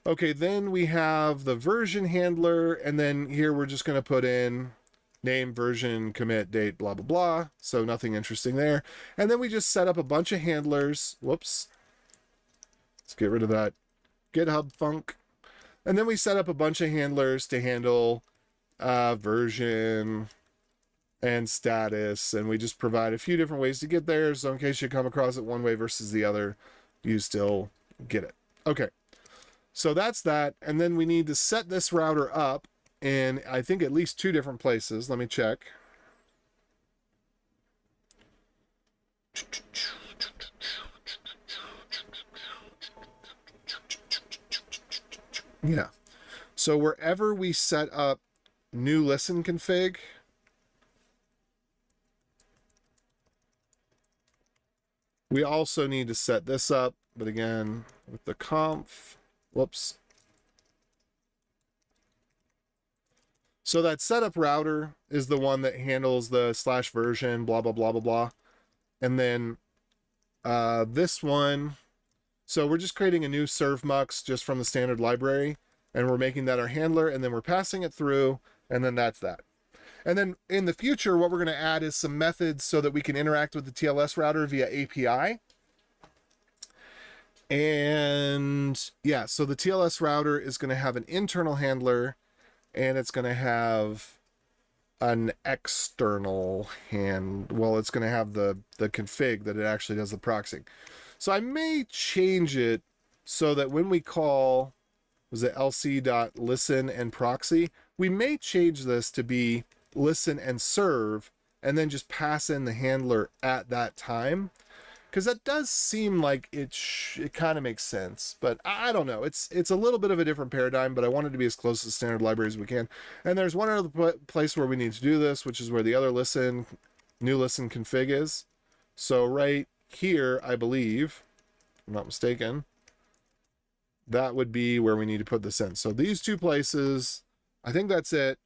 Speaker 1: Okay, then we have the version handler, and then here we're just going to put in name, version, commit, date, blah, blah, blah. So nothing interesting there. And then we just set up a bunch of handlers. Whoops. Let's get rid of that GitHub funk. And then we set up a bunch of handlers to handle version and status. And we just provide a few different ways to get there. So in case you come across it one way versus the other, you still get it. Okay. So that's that. And then we need to set this router up in, I think, at least 2 different places. Let me check. Yeah. So wherever we set up new listen config, we also need to set this up, but again, with the conf, whoops. So that setup router is the one that handles the /version, blah, blah, blah, blah, blah. And then this one, so we're just creating a new servmux just from the standard library, and we're making that our handler, and then we're passing it through, and then that's that. And then in the future, what we're going to add is some methods so that we can interact with the TLS router via API. And yeah, so the TLS router is going to have an internal handler, and it's going to have an external it's going to have the config that it actually does the proxying. So I may change it so that when we call, was it lc.listen and proxy, we may change this to be listen and serve, and then just pass in the handler at that time. Because that does seem like it kind of makes sense, but I don't know. It's a little bit of a different paradigm, but I wanted to be as close to the standard library as we can. And there's one other place where we need to do this, which is where the other new listen config is. So right here, I believe, if I'm not mistaken, that would be where we need to put this in. So these 2 places, I think that's it.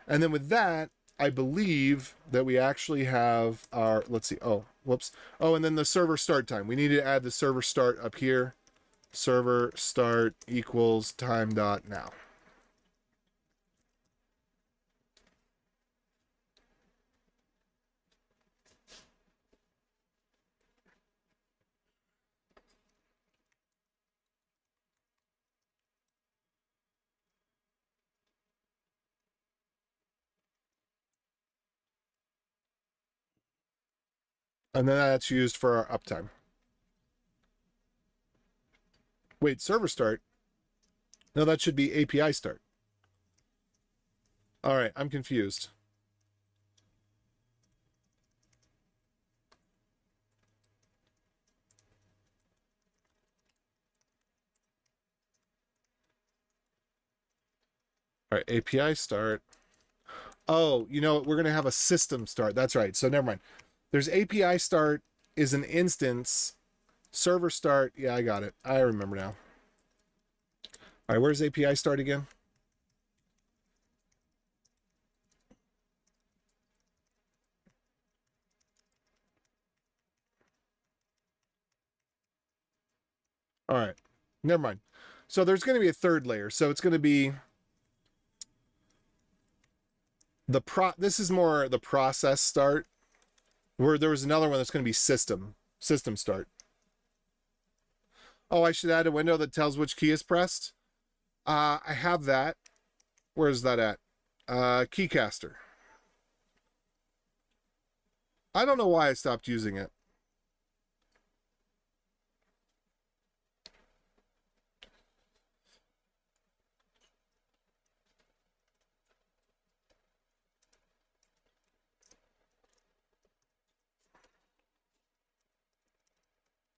Speaker 1: And then with that, I believe that we actually have our, let's see, oh, whoops. Oh, and then the server start time. We need to add the server start up here. Server start equals time dot now. And then that's used for our uptime. Wait, server start? No, that should be API start. All right, I'm confused. All right, API start. Oh, you know what? We're going to have a system start. That's right. So never mind. There's API start is an instance. Server start. Yeah, I got it. I remember now. All right, where's API start again? All right, never mind. So there's going to be a third layer. So it's going to be this is more the process start, where there was another one that's going to be system start. Oh, I should add a window that tells which key is pressed. I have that. Where's that at? Keycaster. I don't know why I stopped using it.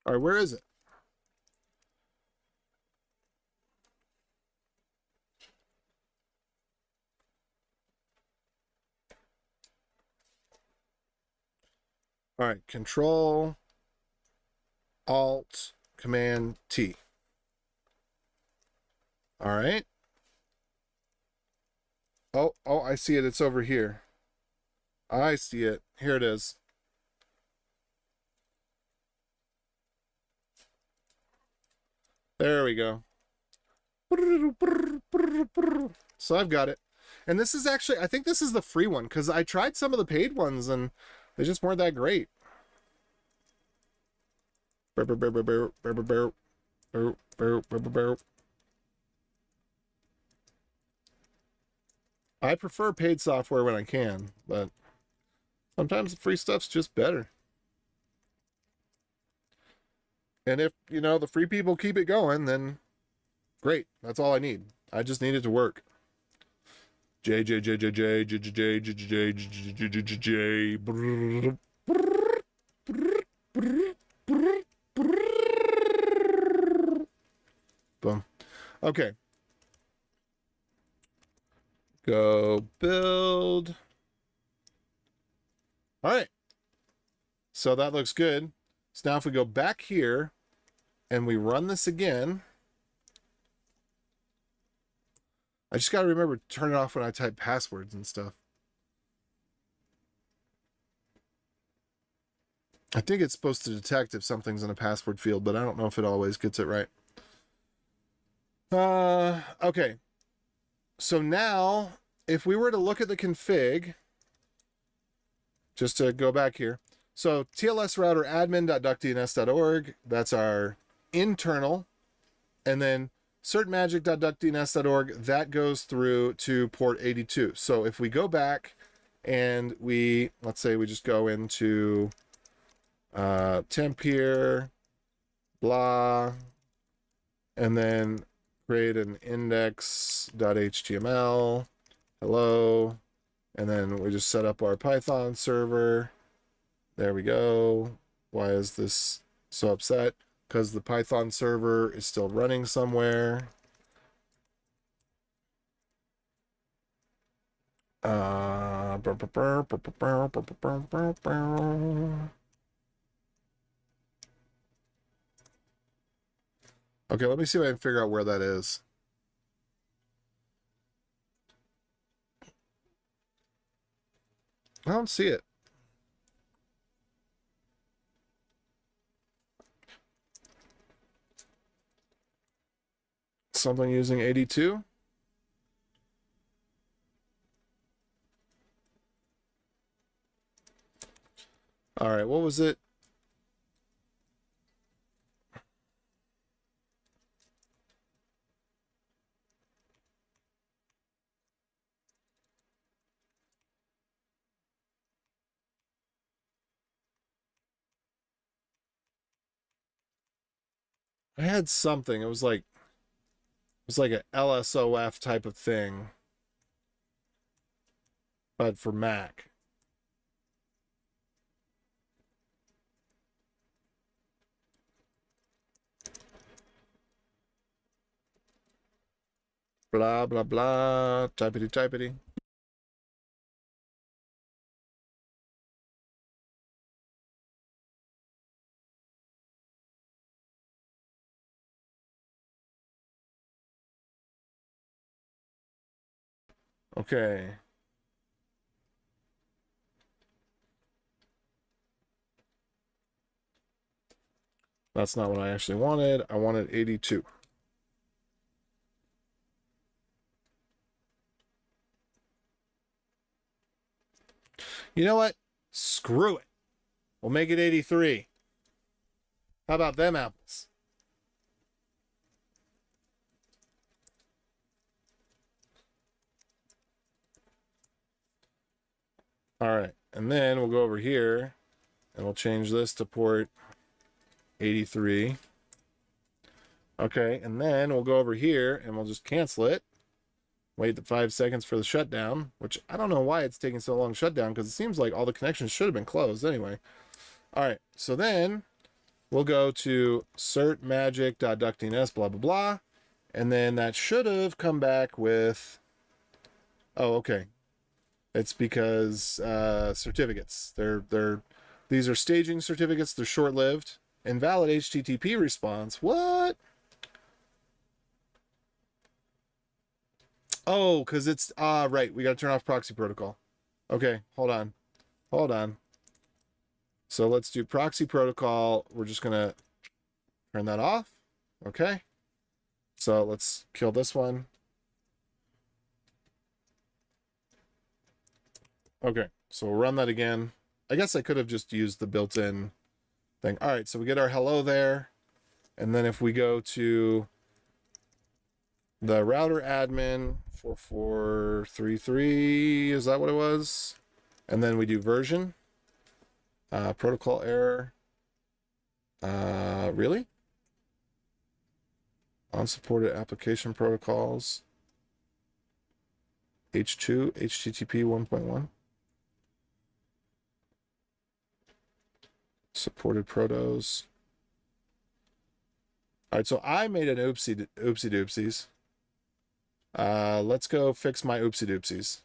Speaker 1: All right, where is it? All right, Control, Alt, Command, T. All right. Oh, I see it. It's over here. I see it. Here it is. There we go. So I've got it. And this is actually, I think this is the free one because I tried some of the paid ones and they just weren't that great. I prefer paid software when I can, but sometimes the free stuff's just better. And if, you know, the free people keep it going, then great. That's all I need. I just need it to work. J J J J J J J J J J J J J. Boom. Okay. Go build. All right. So that looks good. So now if we go back here and we run this again, I just got to remember to turn it off when I type passwords and stuff. I think it's supposed to detect if something's in a password field, but I don't know if it always gets it right. Okay. So now, if we were to look at the config, just to go back here. So TLS router admin.duckdns.org, that's our internal. And then certmagic.duckdns.org, that goes through to port 82. So if we go back and we, let's say we just go into temp here, blah, and then create an index.html, hello, and then we just set up our Python server. There we go. Why is this so upset? Because the Python server is still running somewhere. Okay, let me see if I can figure out where that is. I don't see it. Something using 82. All right, what was it? I had something. It was like a LSOF type of thing, but for Mac. Blah, blah, blah. Typity, typity. Okay. That's not what I actually wanted. I wanted 82. You know what? Screw it. We'll make it 83. How about them apples? All right. And then we'll go over here and we'll change this to port 83. Okay. And then we'll go over here and we'll just cancel it. Wait the 5 seconds for the shutdown, which I don't know why it's taking so long to shut down because it seems like all the connections should have been closed anyway. All right. So then we'll go to cert magic.ductiness, blah, blah, blah. And then that should have come back with, oh, okay. It's because certificates. These are staging certificates. They're short-lived. Invalid HTTP response. What? Oh, because it's right. We got to turn off proxy protocol. Okay, hold on. Hold on. So let's do proxy protocol. We're just gonna turn that off. Okay. So let's kill this one. Okay, so we'll run that again. I guess I could have just used the built-in thing. All right, so we get our hello there. And then if we go to the router admin 4433, is that what it was? And then we do version, protocol error. Really? Unsupported application protocols. H2, HTTP 1.1. Supported protos. All right, so I made an oopsie doopsies. Let's go fix my oopsie doopsies.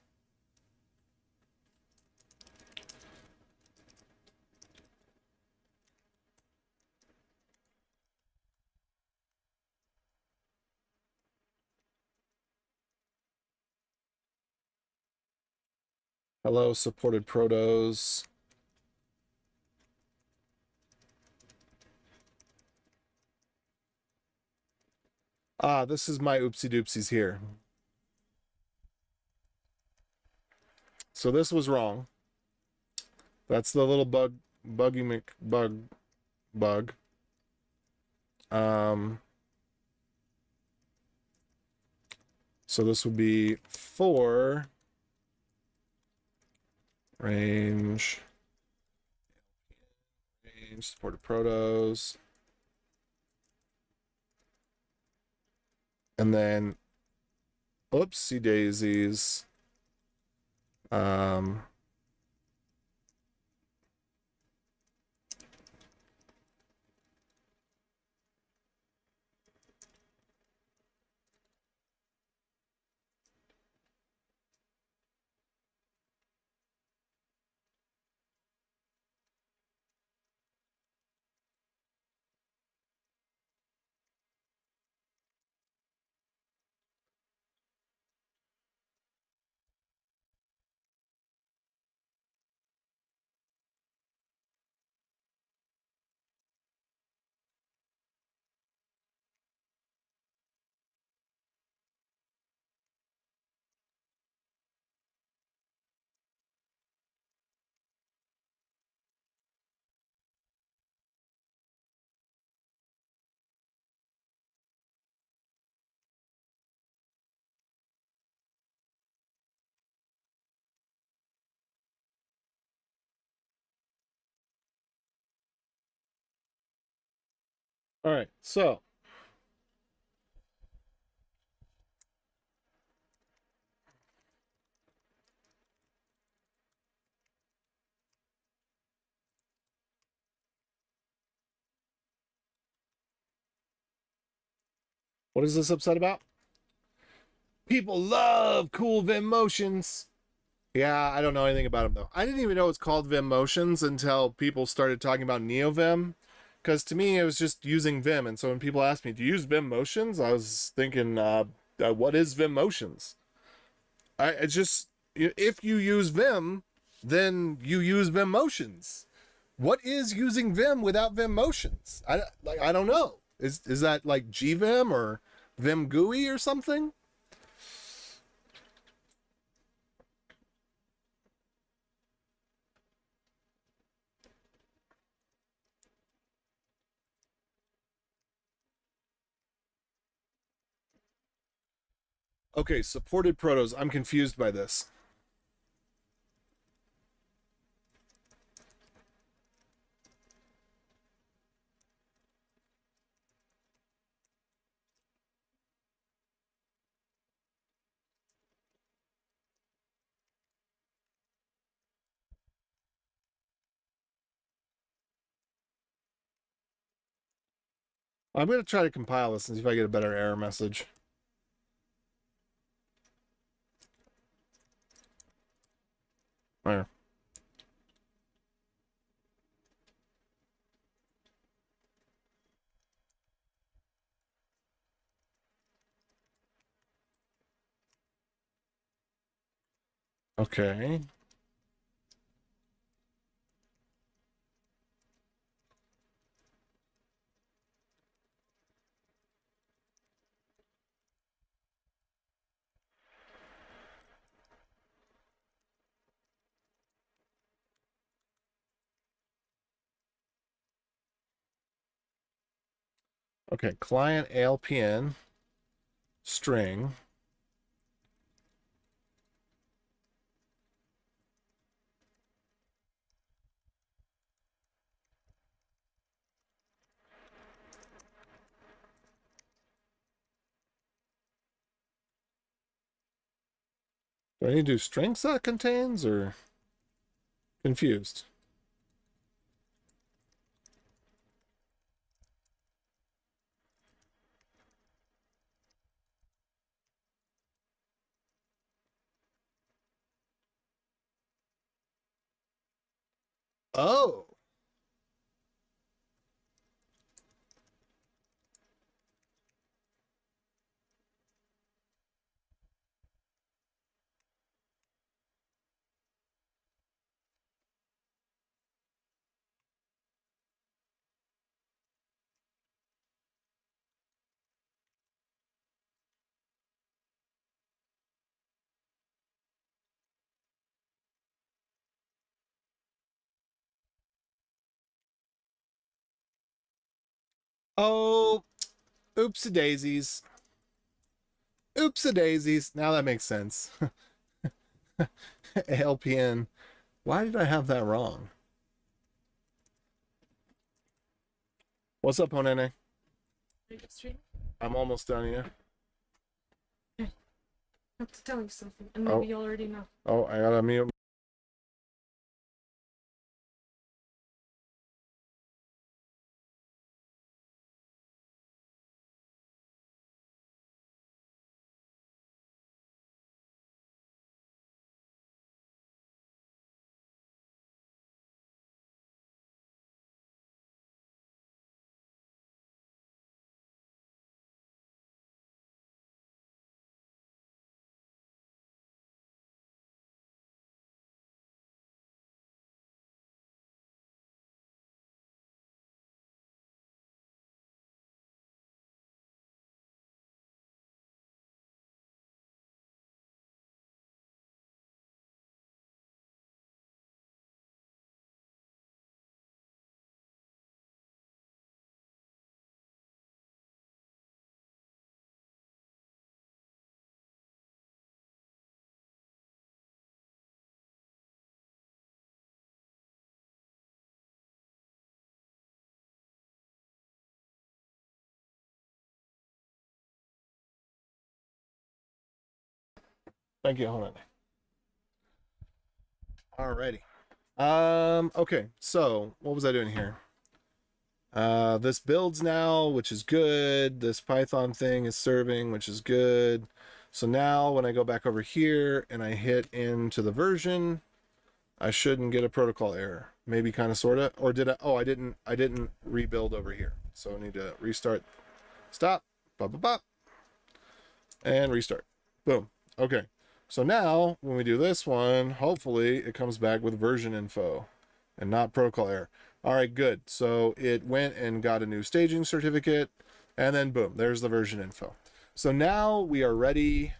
Speaker 1: Hello, supported protos. This is my oopsie doopsies here. So this was wrong. That's the little buggy bug. So this would be 4 range supported protos. And then oopsie daisies. All right, so what is this upset about? People love cool Vim motions. Yeah, I don't know anything about them though. I didn't even know it's called Vim motions until people started talking about NeoVim. Because to me, it was just using Vim. And so when people asked me, do you use Vim motions? I was thinking, what is Vim motions? It's just, if you use Vim, then you use Vim motions. What is using Vim without Vim motions? I don't know. Is that like GVim or Vim GUI or something? Okay, supported protos. I'm confused by this. I'm going to try to compile this and see if I get a better error message. There. Okay. Okay, client ALPN string. Do I need to do strings that contains or confused? Oh. Oh, oopsie daisies. Oopsie daisies. Now that makes sense. ALPN. Why did I have that wrong? What's up, Honene? I'm almost done, yeah.
Speaker 2: I have to tell you something, and maybe you already know.
Speaker 1: Oh, I gotta mute. Thank you, Honene. Alrighty. Okay, so what was I doing here? This builds now, which is good. This Python thing is serving, which is good. So now when I go back over here and I hit into the version, I shouldn't get a protocol error. Maybe kind of sorta. Or did I? Oh, I didn't rebuild over here. So I need to restart. Stop. Bop, bop, bop. And restart. Boom. Okay. So now when we do this one, hopefully it comes back with version info and not protocol error. All right, good. So it went and got a new staging certificate, and then boom, there's the version info. So now we are ready.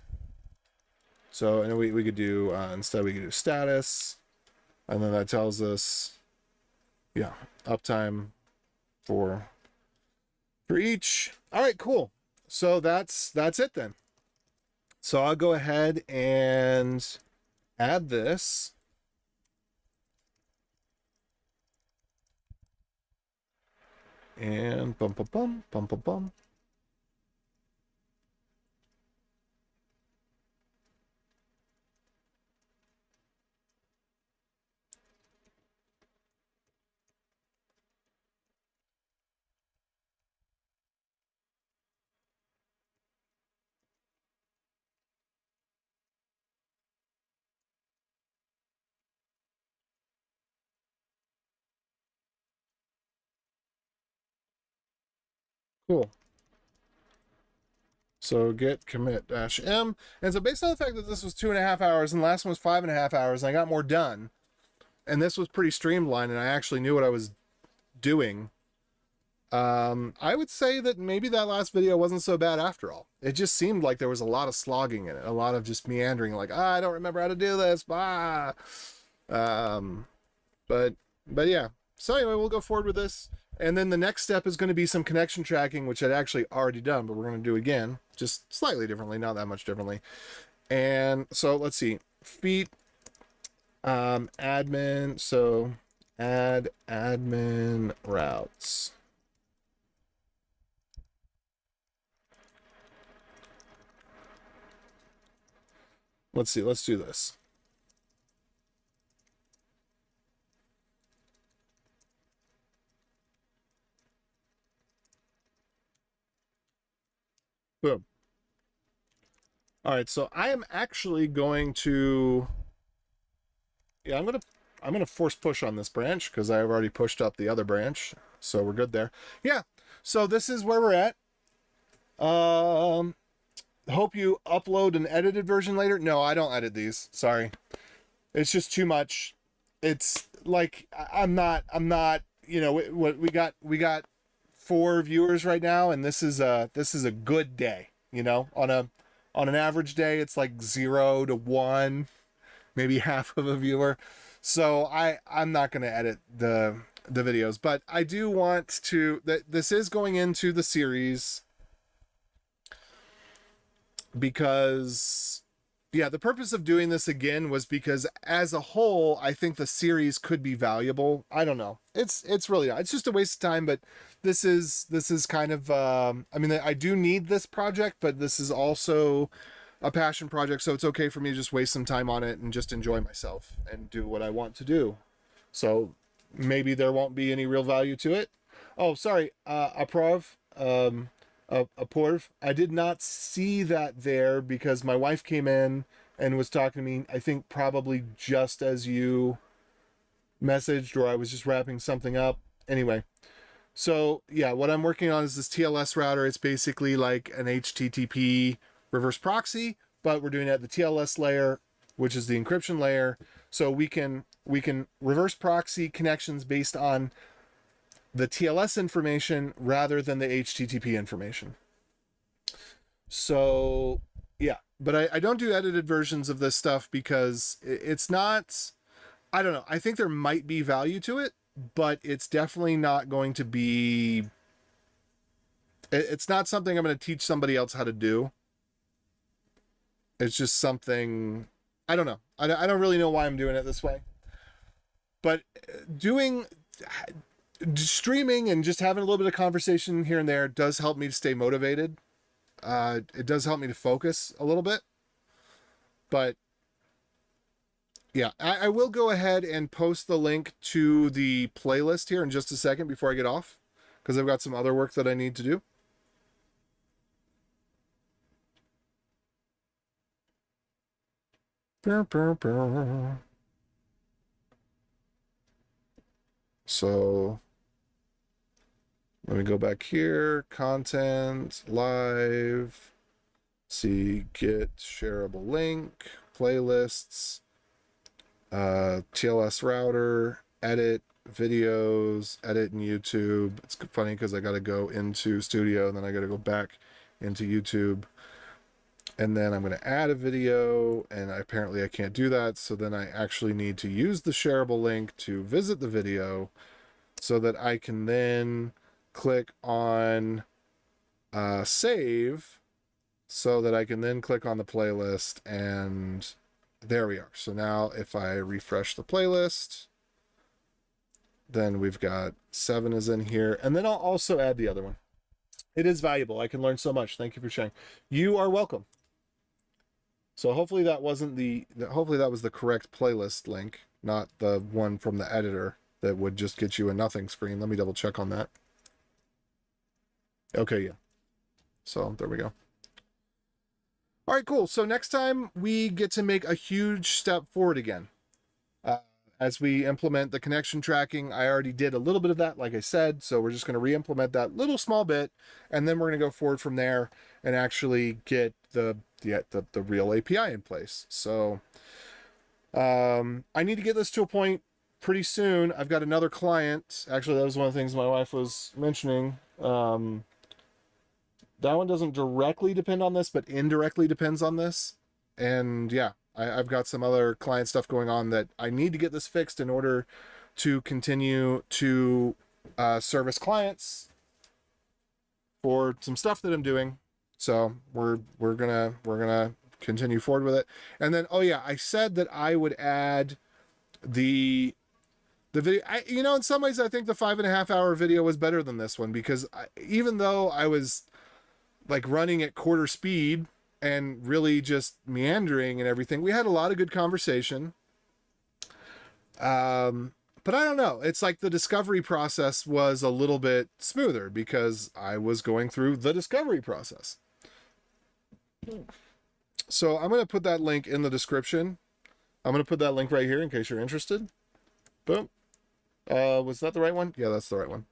Speaker 1: So and we could do instead we could do status, and then that tells us, yeah, uptime for each. All right, cool. So that's it then. So I'll go ahead and add this. And bum bum bum bum bum bum. Cool. So git commit -m. And so based on the fact that this was 2.5 hours and the last one was 5.5 hours, and I got more done, and this was pretty streamlined and I actually knew what I was doing, I would say that maybe that last video wasn't so bad after all. It just seemed like there was a lot of slogging in it, a lot of just meandering, like, I don't remember how to do this, bah. But yeah. So anyway, we'll go forward with this. And then the next step is going to be some connection tracking, which I'd actually already done, but we're going to do again, just slightly differently, not that much differently. And so let's see, feet, admin, so add admin routes. Let's see, let's do this. Boom. All right, so I am actually going to, yeah, I'm gonna force push on this branch because I've already pushed up the other branch, so we're good there. Yeah, so this is where we're at. Hope you upload an edited version later. No, I don't edit these. Sorry, it's just too much. It's like I'm not. You know what we got 4 viewers right now, and this is a good day. You know, on an average day, it's like 0 to 1, maybe half of a viewer. So I'm not going to edit the videos, but I do want to, that this is going into the series because, yeah, the purpose of doing this again was because as a whole, I think the series could be valuable. I don't know. It's really not. It's just a waste of time, but this is kind of, I mean, I do need this project, but this is also a passion project, so it's okay for me to just waste some time on it and just enjoy myself and do what I want to do. So maybe there won't be any real value to it. Oh, sorry, Aprov, Aporv. I did not see that there because my wife came in and was talking to me, I think probably just as you messaged, or I was just wrapping something up. Anyway, so yeah, what I'm working on is this TLS router. It's basically like an HTTP reverse proxy, but we're doing it at the TLS layer, which is the encryption layer. So we can reverse proxy connections based on the TLS information rather than the HTTP information. So yeah, but I don't do edited versions of this stuff because it's not, I don't know. I think there might be value to it, but it's definitely not going to be, it's not something I'm going to teach somebody else how to do. It's just something, I don't know. I don't really know why I'm doing it this way. But doing, streaming and just having a little bit of conversation here and there does help me to stay motivated. It does help me to focus a little bit. But yeah, I will go ahead and post the link to the playlist here in just a second before I get off, because I've got some other work that I need to do. So let me go back here, content, live, see, get shareable link, playlists, TLS router, edit, videos, edit in YouTube. It's funny because I got to go into Studio and then I got to go back into YouTube. And then I'm going to add a video, and apparently I can't do that. So then I actually need to use the shareable link to visit the video so that I can then click on save, so that I can then click on the playlist, and there we are. So now if I refresh the playlist, then we've got 7 is in here, and then I'll also add the other one. It is valuable. I can learn so much. Thank you for sharing. You are welcome. So hopefully that wasn't hopefully that was the correct playlist link, not the one from the editor that would just get you a nothing screen. Let me double check on that. Okay, yeah. So there we go. All right, cool. So next time we get to make a huge step forward again. As we implement the connection tracking, I already did a little bit of that, like I said, so we're just going to re-implement that little small bit, and then we're going to go forward from there and actually get the real API in place. So I need to get this to a point pretty soon. I've got another client. Actually, that was one of the things my wife was mentioning. That one doesn't directly depend on this, but indirectly depends on this. And yeah, I've got some other client stuff going on that I need to get this fixed in order to continue to service clients for some stuff that I'm doing. So we're gonna continue forward with it. And then, oh yeah, I said that I would add the video. In some ways, I think the 5.5 hour video was better than this one, because even though I was like running at quarter speed and really just meandering and everything, we had a lot of good conversation. But I don't know. It's like the discovery process was a little bit smoother because I was going through the discovery process. So I'm going to put that link in the description. I'm going to put that link right here in case you're interested. Boom. Was that the right one? Yeah, that's the right one.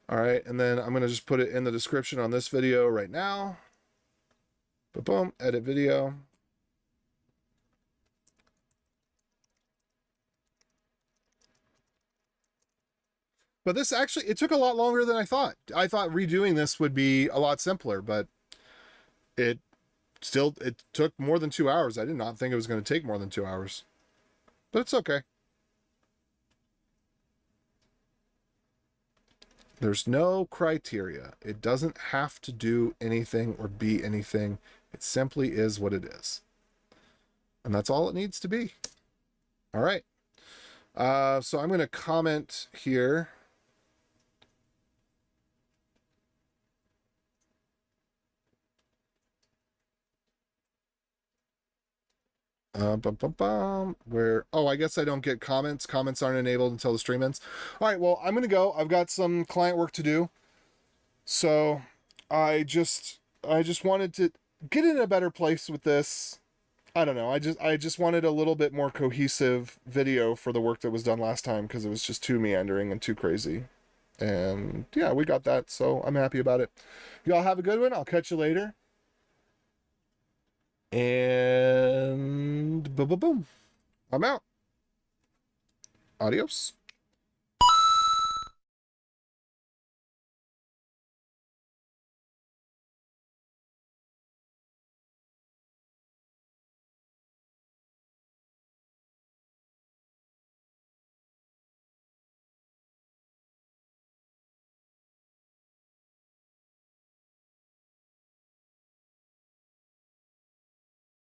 Speaker 1: All right. And then I'm going to just put it in the description on this video right now. Boom, edit video. But this actually, it took a lot longer than I thought. I thought redoing this would be a lot simpler, but it took more than 2 hours. I did not think it was going to take more than 2 hours, but it's okay. There's no criteria. It doesn't have to do anything or be anything. It simply is what it is. And that's all it needs to be. All right. So I'm going to comment here. Where, oh, I guess I don't get comments. Comments aren't enabled until the stream ends. All right, well, I'm going to go. I've got some client work to do. So I just wanted to get in a better place with this. I don't know. I just wanted a little bit more cohesive video for the work that was done last time, because it was just too meandering and too crazy. And yeah, we got that, so I'm happy about it. Y'all have a good one. I'll catch you later. And boom, boom, boom. I'm out. Adios.